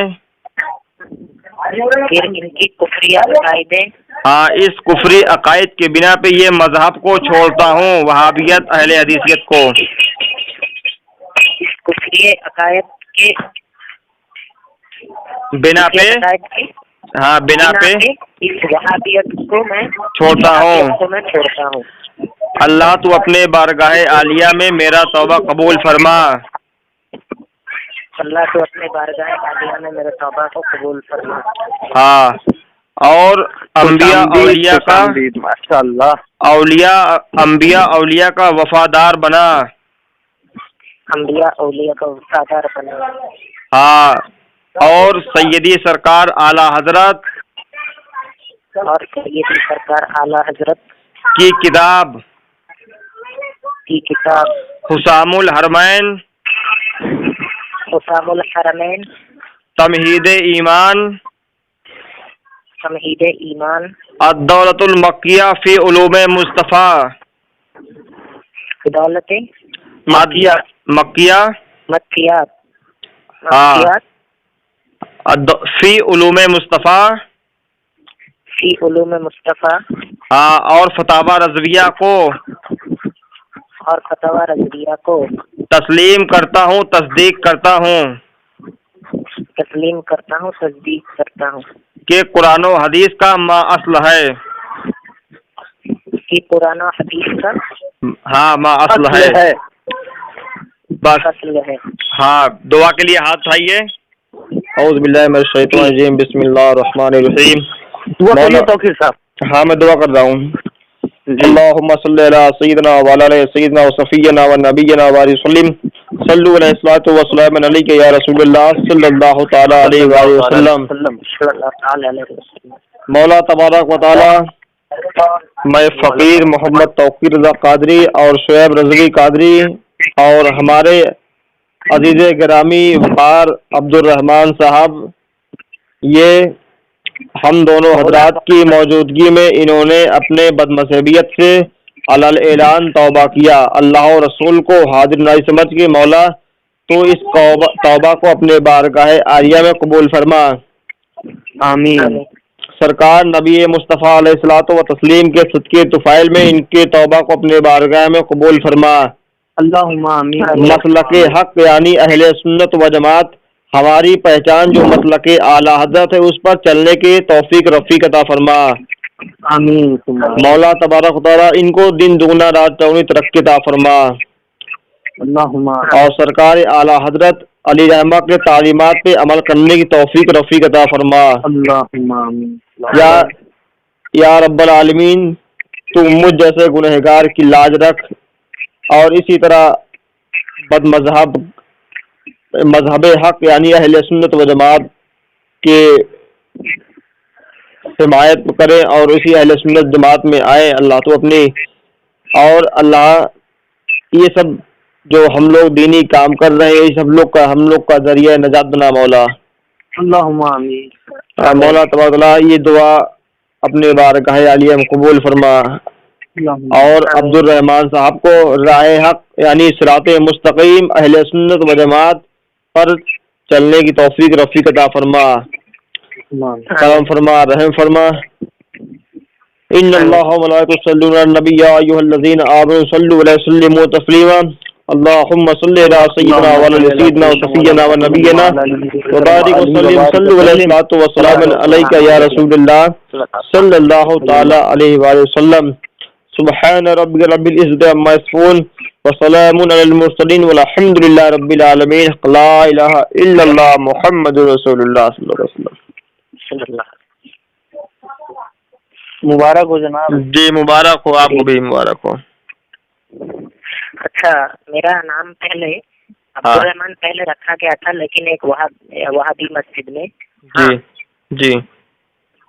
इनकी कुफरी अकायदें। हाँ, इस कुफरी अकायद के बिना पे ये मजहब को छोड़ता हूँ, वहाबियत अहले हदीसियत को। इस कुफरी अकायद के बिना पे, हाँ बिना पे इस वहाबियत को मैं छोड़ता हूँ। अल्लाह तू अपने बारगाह आलिया में मेरा तौबा कबूल फरमा। अल्लाह तो अपने बारगाह आलिया में मेरे तौबा को कबूल फरमा। हाँ, और अंबिया औलिया का माशाअल्लाह अंबिया का वफादार बना। अंबिया औलिया का वफादार बना। हाँ, और सैयदी सरकार आला हजरत की किताब हुसामुल हरमैन तमहीद ईमान अद्दौलतुल मक्किया फी उलूम मुस्तफ़ा मक्किया हाँ फी उलूम मुस्तफ़ा हाँ, और फतावा रज़विया को तस्लीम करता हूँ, तस्दीक करता हूँ कि कुरान और हदीस का मा असल है। हाँ मा असल है बस। हाँ, दुआ के लिए हाथ उठाइए। औज़ु बिल्लाहि मिनश शैतानिर रजीम, बिस्मिल्लाहिर रहमानिर रहीम। हाँ, मैं दुआ कर रहा हूँ। अल्लाहुम्मा सल्लि अला सय्यिदिना व अला सय्यिदिना व सफ़िय्यिना व नबिय्यिना व रसूलिन सल्लु अलैहि व सल्लम अलैका या रसूलल्लाह सल्लल्लाहु तआला अलैहि व सल्लम। मौला तबारक व तआला, मैं फ़कीर मोहम्मद तौक़ीर रज़ा कादरी और शुएब रज़वी कादरी और हमारे अजीज़ गिरामी वक़ार अब्दुल रहमान साहब, ये हम दोनों हजरात की मौजूदगी में इन्होंने अपने बदमज़हबियत से अलल ऐलान तौबा किया। अल्लाह और रसूल को हाजिर नाज़िर समझ के मौला तो इस तौबा को अपने बारगाह आलिया में कबूल फरमा। आमीन। सरकार नबी मुस्तफ़ा अलैहिस्सलातु व तस्लीम के सदके तुफ़ैल में इनके तौबा को अपने बारगाह में कबूल फरमा। अल्लाहुम्मा आमीन। मसलके हक यानी अहले सुन्नत व जमात, हमारी पहचान जो मसलके आला हज़रत है, उस पर चलने के तौफीक रफ़ीक अता फरमा। आमीन। मौला तबारक व तआला इनको दिन दुगना रात चौगुनी तरक्की अता फरमा। और सरकार आला हज़रत अली रहमा के तालीमात पे अमल करने की तौफीक रफ़ीक अता फरमा। या रब्बल आलमीन, तू मुझ जैसे गुनहगार की लाज रख और इसी तरह मजहब हक यानी अहले सुन्नत व जमात के हिमायत करें और इसी अहले सुन्नत जमात में आए। अल्लाह तो अपनी और अल्लाह ये सब जो हम लोग दीनी काम कर रहे हैं, ये सब लोग का हम लोग का जरिया नजात बना मौला। अल्लाहुम्मा आमीन। मौला तबारक व तआला ये दुआ अपने बारगाह आलिया में कबूल फरमा और अब्दुल रहमान साहब को राह हक यानी सिराते मुस्तकीम अहले सुन्नत व जमात पर चलने की तौफीक रफ़ीक अता फरमा। करम फरमा, रहम फरमा। इन्नल्लाह व मलाइकतहु युसल्लूना अलन नबी या अय्युहल्लज़ीना आमनू सल्लु अलैहि व सल्लिमू तस्लीमा। अल्लाहुम्मा सल्लि अला सय्यिदिना व अला सय्यिदिना व सफ़िय्यिना व नबिय्यिना व बारिक व सल्लिम सल्लु अलैहि व सल्लम अलैका या रसूलल्लाह सल्लल्लाहु तआला अलैहि व सल्लम। सुब्हान रब्बिका रब्बिल इज़्ज़ति अम्मा यसिफून व सलामुन अलल मुरसलीन वल्हम्दुलिल्लाहि रब्बिल आलमीन। ला इलाहा इल्लल्लाह मुहम्मदुर रसूलुल्लाह सल्लल्लाहु अलैहि वसल्लम। मुबारक हो जनाब। जी मुबारक हो, आपको भी मुबारक हो। अच्छा, मेरा नाम पहले अब्दुल रहमान पहले रखा गया था, लेकिन एक वहाबी मस्जिद में। जी जी।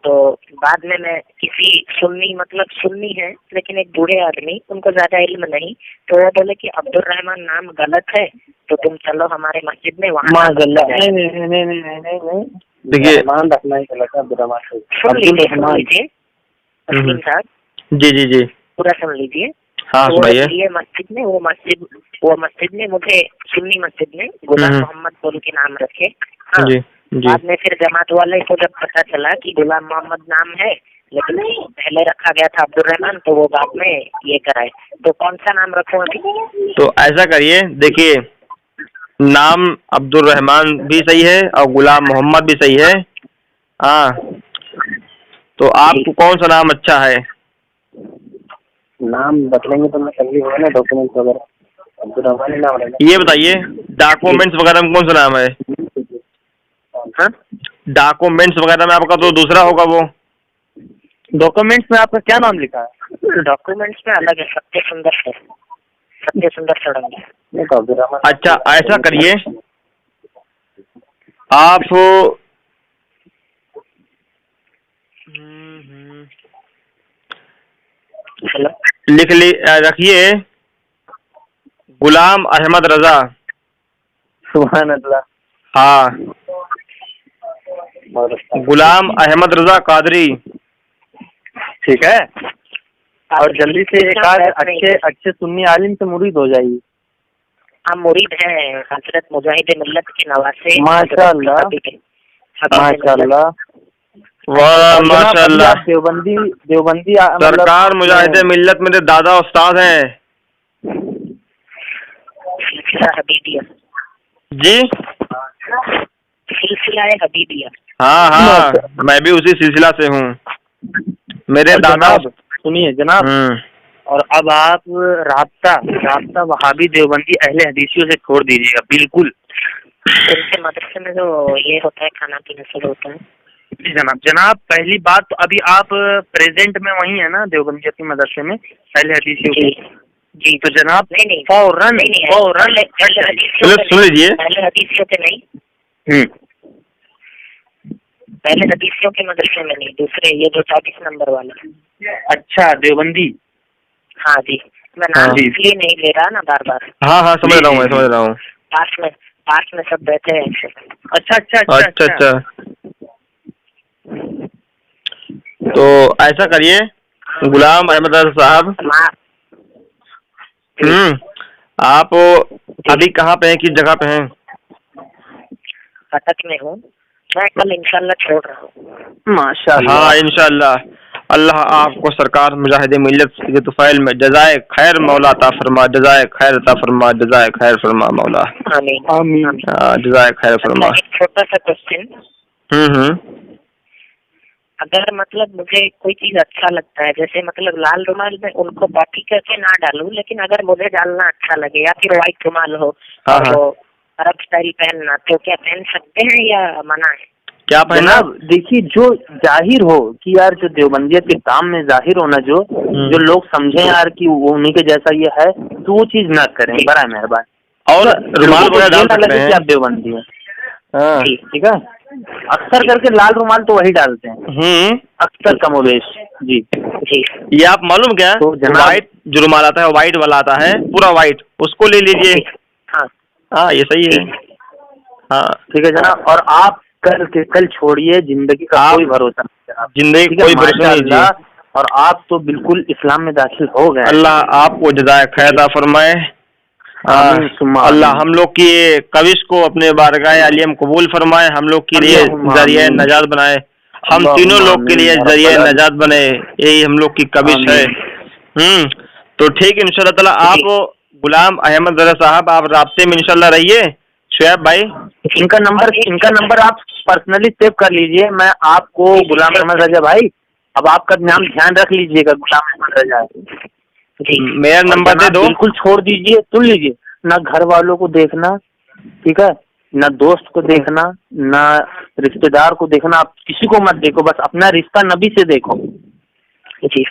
तो बाद में मैं किसी सुन्नी है लेकिन एक बूढ़े आदमी, उनको ज्यादा इल्म नहीं, तो वो बोले कि अब्दुल रहमान नाम गलत है, तो तुम चलो हमारे मस्जिद में, वहाँ नहीं। देखिए रहमान रखना ही गलत है, अब्दुल रहमान सुन लीजिए तस्लीम साहब, जी जी जी, पूरा सुन लीजिए। हाँ सुनाइए। ये मस्जिद में वो मस्जिद में मुझे सुन्नी मस्जिद में गुलाम मोहम्मद बोल के नाम रखे। हाँ। जी जी। बाद में फिर जमात वाले को जब पता चला कि गुलाम मोहम्मद नाम है, लेकिन पहले रखा गया था अब्दुल रहमान, तो वो बाद में ये कराए, तो कौन सा नाम रखूं अभी? तो ऐसा करिए, देखिए नाम अब्दुल रहमान भी सही है और गुलाम मोहम्मद भी सही है। हाँ, तो आपको कौन सा नाम अच्छा है? नाम बदलेंगे तो मैं तकलीफ होगा ना, डॉक्यूमेंट वगैरह, अब्दुल रहमान ही नाम रहेगा। ये बताइए डॉक्यूमेंट्स वगैरह में कौन सा नाम है? हाँ, डॉक्यूमेंट्स वगैरह में आपका तो दूसरा होगा वो। डॉक्यूमेंट्स में आपका क्या नाम लिखा है? डॉक्यूमेंट्स में अलग है, सत्य सुंदर सड़ंगी। तो अब्दुल रहमान। अच्छा ऐसा करिए, आप हेलो, रखिए गुलाम अहमद रजा। सुभान अल्लाह। हाँ, गुलाम अहमद रजा कादरी। ठीक है, और जल्दी से एक आध अच्छे सुन्नी आलिम से मुरीद हो जाइए। हम मुरीद हैं हजरत मुजाहिद मिल्लत के नवासे। माशाअल्लाह माशाअल्लाह वाह माशाअल्लाह। देवबंदी सरकार मुजाहिद मिल्लत मेरे दादा उस्ताद हैं सिलसिला हबीबिया जी। सिलसिला हबीबिया। हाँ हाँ, मैं भी उसी सिलसिला से हूँ, मेरे दादा। सुनिए जनाब, और अब आप राब्ता वहाबी देवबंदी अहले हदीसियों से छोड़ दीजिएगा बिल्कुल। उनके मदरसे में जो ये होता है खाना पीना सब होता है। जी जनाब पहली बात तो अभी आप प्रेजेंट में वही है ना देवबंदी के मदरसे में अहले हदीसियों की? जी। तो जनाब नहीं फौरन सुन लीजिए, पहले हदीसियों के नहीं, पहले हदीसियों के मदरसे में नहीं, दूसरे ये जो 24 नंबर वाला। अच्छा देवबंदी। हाँ जी, मैं नाम इसलिए नहीं ले रहा ना बार बार। हाँ हाँ समझ रहा हूँ। पास में सब बैठे हैं। अच्छा। तो ऐसा करिए गुलाम अहमद रजा साहब, आप अभी कहाँ पे हैं, किस जगह पे हैं? कटक में हूँ मैं, कल इंशाल्लाह छोड़ रहा हूँ। माशाअल्लाह। हाँ इंशाल्लाह, अल्लाह आपको सरकार मुजाहिद मिल्लत के तुफैल में जज़ाए खैर मौला अता फरमा, जज़ाए खैर अता फरमा, जज़ाए खैर फरमा मौला। आमीन आमीन। जज़ाए खैर फरमा। एक छोटा सा क्वेश्चन, अगर मतलब मुझे कोई चीज अच्छा लगता है, जैसे मतलब लाल रुमाल में उनको कॉपी करके ना डालूं, लेकिन अगर मुझे डालना अच्छा लगे, या फिर व्हाइट रुमाल हो और वो अरब स्टाइल पहनना, तो क्या पहन सकते हैं या मना है? क्या पहना? देखिए जो जाहिर हो कि यार जो देवबंदियत के काम में जाहिर होना, जो लोग समझे यार कि वो उन्हीं के जैसा ये है, तो वो चीज ना करें बड़ा मेहरबान। और रुमाल वगैरह डाल सकते हैं, आप देवबंदी है। हाँ ठीक है, अक्सर करके लाल रुमाल तो वही डालते हैं, अक्सर कमोबेश। जी ये आप मालूम क्या, तो व्हाइट जो रुमाल आता है, व्हाइट वाला आता है पूरा व्हाइट, उसको ले लीजिए। हाँ ये सही है। हाँ ठीक है जनाब, और आप कल छोड़िए, जिंदगी का कोई भरोसा नहीं, जिंदगी कोई भरोसा नहीं, और आप तो बिल्कुल इस्लाम में दाखिल हो गए। अल्लाह आपको जज़ाए खैर अता फरमाए। अल्लाह हम लोग की कविश को अपने बारगाह आलियम कबूल फरमाए, हम लोग के लिए जरिए नजात बनाए, हम तीनों लोग के लिए जरिए नजात बने, यही हम लोग की कविश है। तो ठीक इंशाल्लाह ताला, आप गुलाम अहमद रजा साहब आप राब्ते में इंशाल्लाह रहिए। शुएब भाई इनका नंबर आप पर्सनली सेव कर लीजिए, मैं आपको गुलाम अहमद रजा भाई, अब आपका नाम ध्यान रख लीजिएगा, गुलाम अहमद रजा मेरा नंबर दे दो। बिल्कुल छोड़ दीजिए, सुन लीजिए, ना घर वालों को देखना, ठीक है, ना दोस्त को देखना, ना रिश्तेदार को देखना, आप किसी को मत देखो, बस अपना रिश्ता नबी से देखो। जी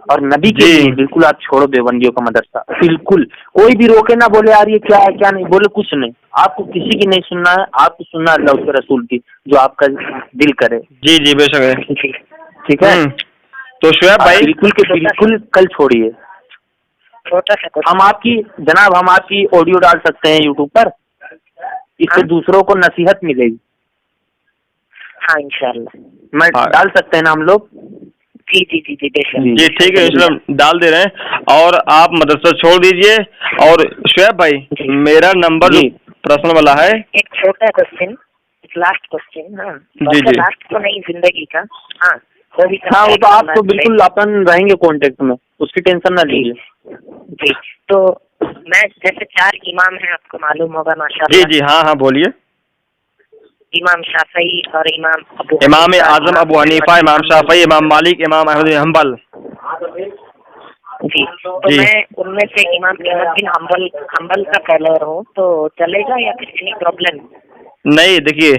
और नबी के जी। लिए बिल्कुल आप छोड़ो देवबंदियों का मदरसा, बिल्कुल कोई भी रोके ना, बोले यार ये क्या है क्या नहीं, बोले कुछ नहीं, आपको किसी की नहीं सुनना है, आपको सुनना है अल्लाह उसके रसूल की, जो आपका दिल करे। जी जी बेशक है। जी ठीक है, तो शुएब आप भाई, बिल्कुल के बिल्कुल कल छोड़िए। छोटा सा कुछ। हम आपकी ऑडियो डाल सकते हैं यूट्यूब पर, इससे हाँ? दूसरों को नसीहत मिलेगी। हाँ इंशाल्लाह। मैं हाँ। डाल सकते हैं ना हम लोग? जी जी जी जी बेशक। जी। जी ठीक है इंशाल्लाह डाल दे रहे हैं। और आप मदरसा छोड़ दीजिए। और शुएब भाई, जी। मेरा नंबर जी। पर्सनल वाला है। एक छोटा क्वेश्चन, एक लास्ट क्वेश्चन। हाँ जी, जी। लास्ट तो नहीं, जिंदगी का। हाँ वो भी हाँ, वो तो आप तो बिल्कुल अपन रहेंगे कांटेक्ट में, उसकी टेंशन ना जी लीजिए। जी। तो मैं जैसे 4 इमाम हैं, आपको मालूम होगा जी माशाल्लाह। जी हाँ हाँ बोलिए। इमाम शाफई और इमाम इमाम आजम अबू हनीफा, इमाम शाफई, इमाम मालिक, इमाम अहमद बिन हंबल। जी। तो जी। मैं उनमें से इमाम अहमद बिन हंबल का फॉलोअर हूँ, तो चलेगा या फिर एनी प्रॉब्लम? नहीं देखिए,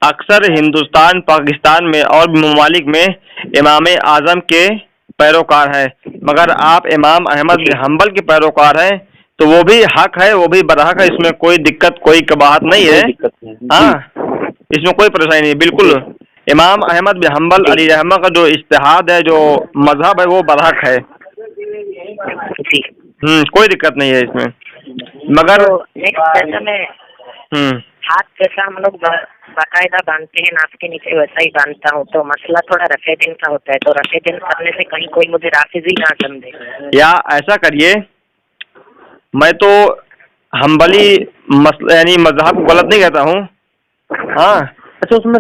अक्सर हिंदुस्तान, पाकिस्तान में और भी ममालिक में इमाम आजम के पैरोकार हैं, मगर आप इमाम अहमद बिन हंबल के पैरोकार हैं, तो वो भी हक है, वो भी बरहक है, इसमें कोई दिक्कत, कोई कबाहत नहीं है। कोई दिक्कत नहीं। हाँ, इसमें कोई परेशानी नहीं, बिल्कुल इमाम अहमद बिन हंबल अली रहमा का जो इज्तिहाद है, जो मजहब है, वो बरहक है। जी। कोई दिक्कत नहीं है इसमें। मगर तो नेक्स्ट जैसा मैं हाथ जैसा हम लोग बाकायदा बांधते हैं नाक के नीचे, वैसा ही बांधता हूँ, तो मसला थोड़ा रफे दिन का होता है, तो रफे दिन करने से कहीं कोई मुझे राफिजी ना समझे। या ऐसा करिए, मैं तो हम्बली यानी मजहब को गलत नहीं कहता हूँ। हाँ अच्छा, उसमें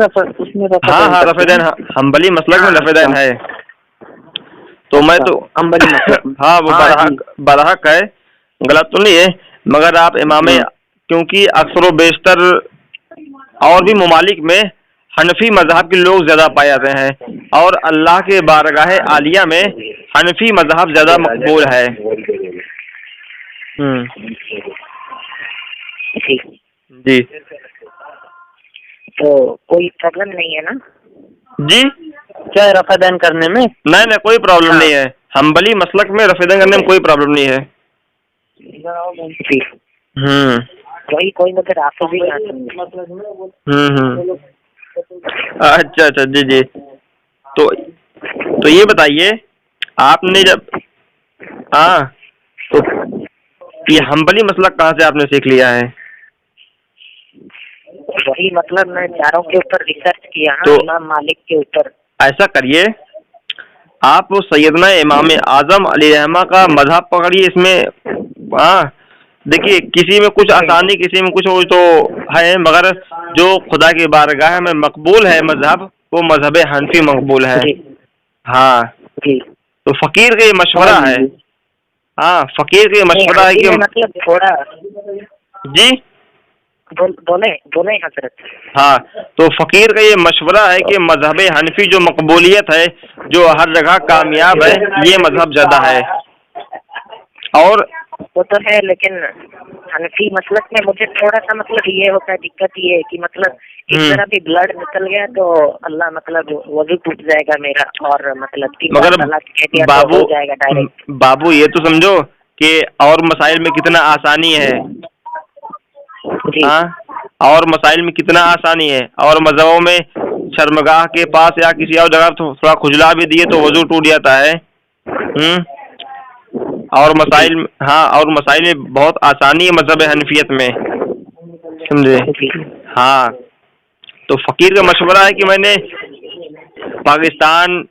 हाँ रफेदैन, हम्बली मसलक में रफेदैन है, तो मैं तो हम्बली मसलक। हाँ वो बरहक है, गलत तो नहीं है। मगर आप इमाम, क्योंकि अक्सर व बेशतर और भी ममालिक में हनफी मजहब के लोग ज्यादा पाए जाते हैं, और अल्लाह के बारगाह आलिया में हनफी मजहब ज्यादा मकबूल है। जी। तो कोई प्रॉब्लम नहीं है ना? जी क्या है रफेदैन करने में? नहीं कोई प्रॉब्लम नहीं है, हम्बली मसलक में रफेदैन करने में कोई प्रॉब्लम नहीं है। जी। वही कोई मुझे राफिजी ना समझे। अच्छा अच्छा जी जी। तो ये बताइए, आपने जब तो ये हम्बली मसलक कहाँ से आपने सीख लिया है? वही मतलब मैं चारों के ऊपर रिसर्च किया। हाँ, तो इमाम मालिक के ऊपर। ऐसा करिए, आप सैयदना इमाम आजम अली रहमा का मजहब पकड़िए। इसमें देखिए, किसी में कुछ आसानी, किसी में कुछ वो तो है, मगर जो खुदा की बारगाह में मकबूल है मजहब, वो मजहब हनफी मकबूल है। हाँ जी। तो फकीर का ये मशवरा है। हाँ, फकीर का ये मशवरा है कि मतलब थोड़ा जी बोले हजरत। हाँ, तो फकीर का ये मशवरा है कि मजहब हनफी जो मकबूलियत है, जो हर जगह कामयाब है, ये मजहब ज्यादा है। और वो तो है, लेकिन हनफी मसलक में मुझे थोड़ा सा मतलब ये होता है, दिक्कत ये है कि मतलब एक तरह भी ब्लड निकल गया तो अल्लाह मतलब वजू टूट जाएगा मेरा, और मतलब मगर बाबू हो जाएगा डायरेक्ट। बाबू ये तो समझो कि और मसाइल में कितना आसानी है। हाँ, और मसाइल में कितना आसानी है, और मजहबों में शर्मगाह के पास या किसी और जगह तो थोड़ा खुजला भी दिए तो वजू टूट जाता है। और मसाइल में बहुत आसानी है मजहब हनफियत में, समझे? हाँ, तो फकीर का मशवरा है कि मैंने पाकिस्तान,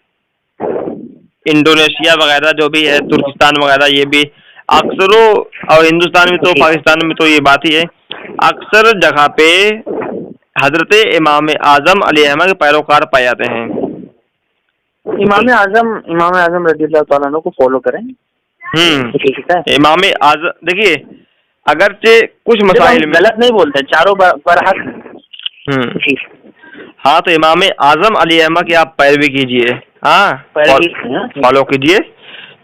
इंडोनेशिया वगैरह जो भी है, तुर्किस्तान वगैरह, ये भी अक्सरों, और हिंदुस्तान में तो, पाकिस्तान में तो ये बात ही है, अक्सर जगह पे हजरत इमाम आजम अली रहमा के पैरोकार पाए जाते हैं। इमाम आजम रज़ियल्लाहु ताला अन्हु को फॉलो करें। इमाम आजम, देखिए अगरचे कुछ मसाइल में गलत नहीं बोलते, चारों बरहक। हाँ, तो इमाम आजम अली रहमा की आप पैरवी कीजिए। हाँ, फॉलो कीजिए।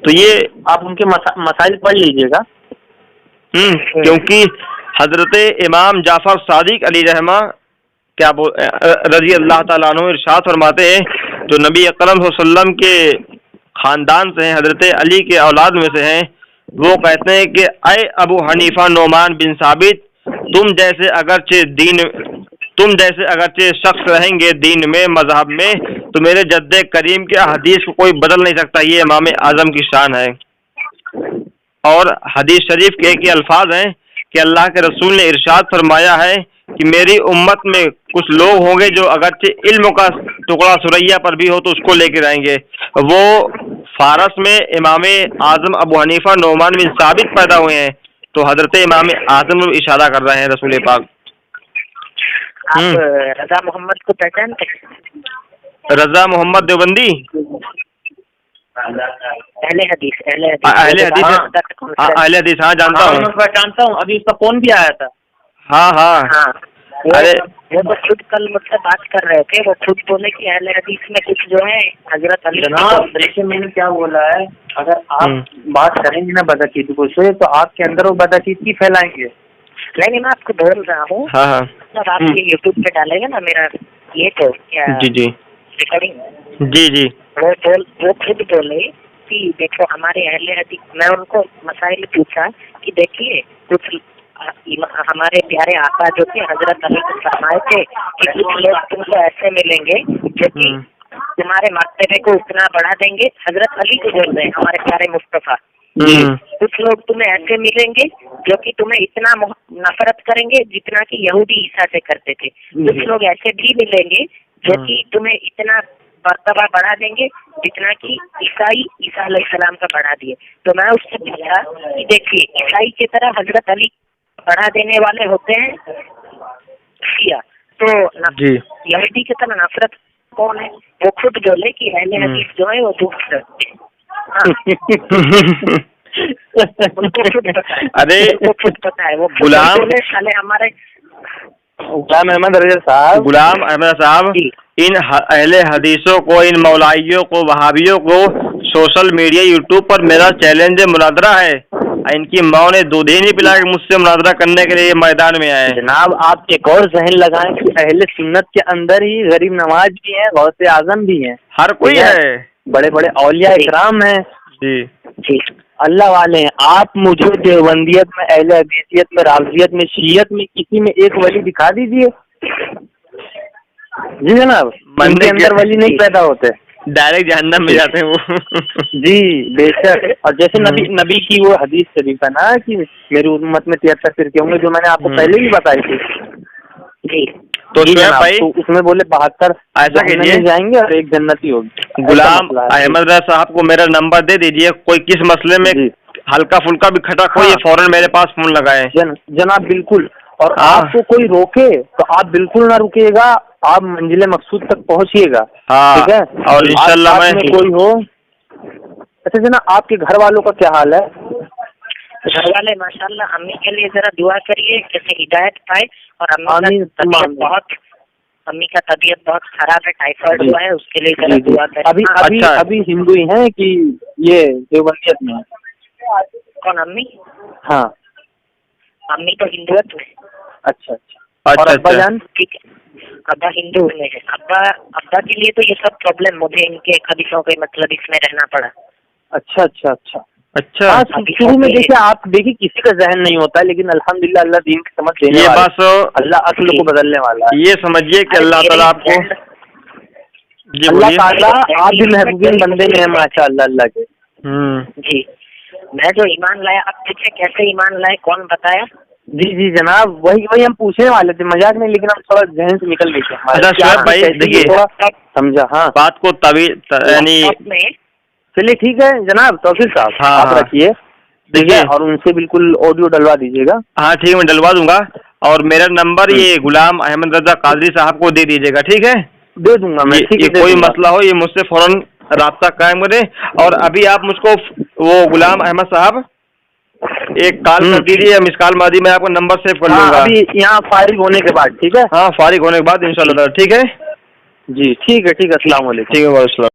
तो ये आप उनके मसाइल पढ़ लीजिएगा। क्योंकि हजरत इमाम जाफर सादिक अली रहमा क्या रजी अल्लाह ताला अन्हु इरशाद फरमाते हैं, जो नबी अकरम सल्लल्लाहु अलैहि वसल्लम के खानदान से हैं, हजरत अली के औलाद में से हैं। वो कहते हैं कि अय अबू हनीफा नोमान बिन साबित, तुम जैसे अगरचे शख्स रहेंगे दीन में, मजहब में, तो मेरे जद्दे करीम के हदीस को कोई बदल नहीं सकता। ये इमाम आजम की शान है। और हदीस शरीफ के एक अल्फाज हैं कि अल्लाह के रसूल ने इरशाद फरमाया है कि मेरी उम्मत में कुछ लोग होंगे जो अगरचे इल्म का टुकड़ा सुरैया पर भी हो तो उसको लेकर आएंगे। वो फारस में इमाम आजम अबू हनीफा नोमान बिन साबित पैदा हुए हैं। तो हजरत इमाम आजम इशारा कर रहे हैं रसूल पाक। आप रजा मोहम्मद को पहचानते हैं? रजा मोहम्मद देवबंदी, अहले हदीस हाँ जानता हूँ। मैं पहचानता हूँ। अभी उसका फोन भी आया था। हाँ। अरे वो तो खुद कल मुझसे बात कर रहे थे। वो खुद बोले कि अहले हदीस में कुछ जो है हजरत अली। जनाब देखिए मैंने क्या बोला है, अगर आप बात करेंगे ना बदअकीदगी को से, तो आपके अंदर वो बदअकीदगी फैलाएंगे। नहीं, मैं आपको बोल रहा हूँ। हाँ। और आप ये यूट्यूब पे डालेंगे ना मेरा ये तो क्या जी रिकॉर्डिंग। जी वो खुद बोले कि देखो हमारे अहले हदीस, मैं उनको मसाइल पूछा कि देखिए कुछ हमारे प्यारे आका जो थे हजरत अली को फरमाए थे कि कुछ लोग तुमको ऐसे मिलेंगे जो कि तुम्हारे मर्तबे को उतना बढ़ा देंगे। हजरत अली को बोल रहे हैं, हमारे प्यारे मुस्तफा। कुछ लोग तुम्हें ऐसे मिलेंगे जो कि तुम्हें इतना नफरत करेंगे जितना कि यहूदी ईसा से करते थे। कुछ लोग ऐसे भी मिलेंगे जो कि तुम्हें इतना मर्तबा बढ़ा देंगे जितना कि ईसा अलैहिस्सलाम का बढ़ा दिए। तो मैं उससे पूछा कि देखिए ईसाई की तरह हजरत अली बढ़ा देने वाले होते हैं शिया, तो यहूदी की तरह नफरत कौन है? वो खुद बोले कि अहले हदीस जो है वो झूठ रखते हैं। अरे वो खुद पता है। वो गुलाम साले हमारे गुलाम अहमद साहब इन अहले हदीसों को, इन मौलाइयों को, वहाबियों को सोशल मीडिया यूट्यूब पर मेरा चैलेंज मुनादरा है। इनकी माँ ने दूध ही नहीं पिलाया कि मुझसे मुनादरा करने के लिए मैदान में आए। जनाब आप एक और जहन लगाएं कि अहले सुन्नत के अंदर ही गरीब नवाज भी हैं, गौसे आजम भी हैं, हर कोई है, बड़े बड़े औलिया इकराम हैं जी अल्लाह वाले हैं। आप मुझे देवबंदियत में, अहले हदीसियत में, राज़ियत में, शियत में किसी में एक वली दिखा दीजिए। जी जनाब, उनके अंदर वली नहीं पैदा होते, डायरेक्ट जहन्नम में जाते हैं वो। जी बेशक। और जैसे नबी की वो हदीस शरीफ है ना कि मेरी उम्मत में 73 फिरके होंगे, जो मैंने आपको पहले भी बताई थी जी। तो भाई तो उसमें बोले 72 ऐसा कीजिए जाएंगे और एक जन्नती होगी। गुलाम अहमद रजा साहब को मेरा नंबर दे दीजिए। कोई किस मसले में हल्का फुल्का भी खटक हो, ये फौरन मेरे पास फोन लगाए। जनाब बिल्कुल। और आपको कोई रोके तो आप बिल्कुल ना रुकिएगा, आप मंजिले मकसूद तक पहुंचिएगा। ठीक है। और इंशाल्लाह मैं कोई हो। अच्छा जनाब आपके घर वालों का क्या हाल है? घर वाले माशाल्लाह, अम्मी के लिए जरा दुआ करिए जैसे हिदायत पाए। और अम्मी का तबीयत बहुत खराब है, टाइफाइड हुआ है, उसके लिए जरा दुआ करिए। अभी हिंदू ही हैं कि ये देवबंदियत में? कौन अम्मी? हाँ अम्मी तो हिंदुत्व में। अच्छा। और अब्बा जान? ठीक है, अब्बा हिंदू में है। अब्बा के लिए तो ये सब प्रॉब्लम, मुझे इनके हदीसों के मतलब इसमें रहना पड़ा। अच्छा। हाँ, शुरू में देखिए आप देखिए किसी का जहन नहीं होता है, लेकिन अल्हम्दुलिल्लाह अल्लाह दीन की समझ देने वाला है। बस अल्लाह अक्ल को बदलने वाला है। ये समझिए कि अल्लाह ताला आपको अल्लाह ताला आप भी महबूबीन बंदे में है माशाअल्लाह अल्लाह के। जी, मैं जो ईमान लाया, आप पूछे कैसे ईमान लाए, कौन बताया? जी जनाब, वही हम पूछने वाले थे, मजाक नहीं, लेकिन हम थोड़ा जहन से निकल गए। अच्छा भाई देखिए थोड़ा समझा। हाँ बात को यानी चलिए ठीक है जनाब। तौफीक साहब आप रखिए, ठीक है, और उनसे बिल्कुल ऑडियो डलवा दीजिएगा। हाँ ठीक है, मैं डलवा दूंगा। और मेरा नंबर ये गुलाम अहमद रजा कादरी साहब को दे दीजिएगा। ठीक है, दे दूंगा मैं। ये कोई मसला हो ये मुझसे फौरन राब्ता कायम करें। और अभी आप मुझको वो गुलाम अहमद साहब एक कॉल कर दीजिए, मिस कॉल मार दी, मैं आपका नंबर सेव कर लूंगा। अभी यहाँ फारिग होने के बाद। ठीक है, हाँ फारिग होने के बाद इंशाल्लाह। ठीक है जी, ठीक है। अस्सलाम वालेकुम। ठीक है, वालेकुम।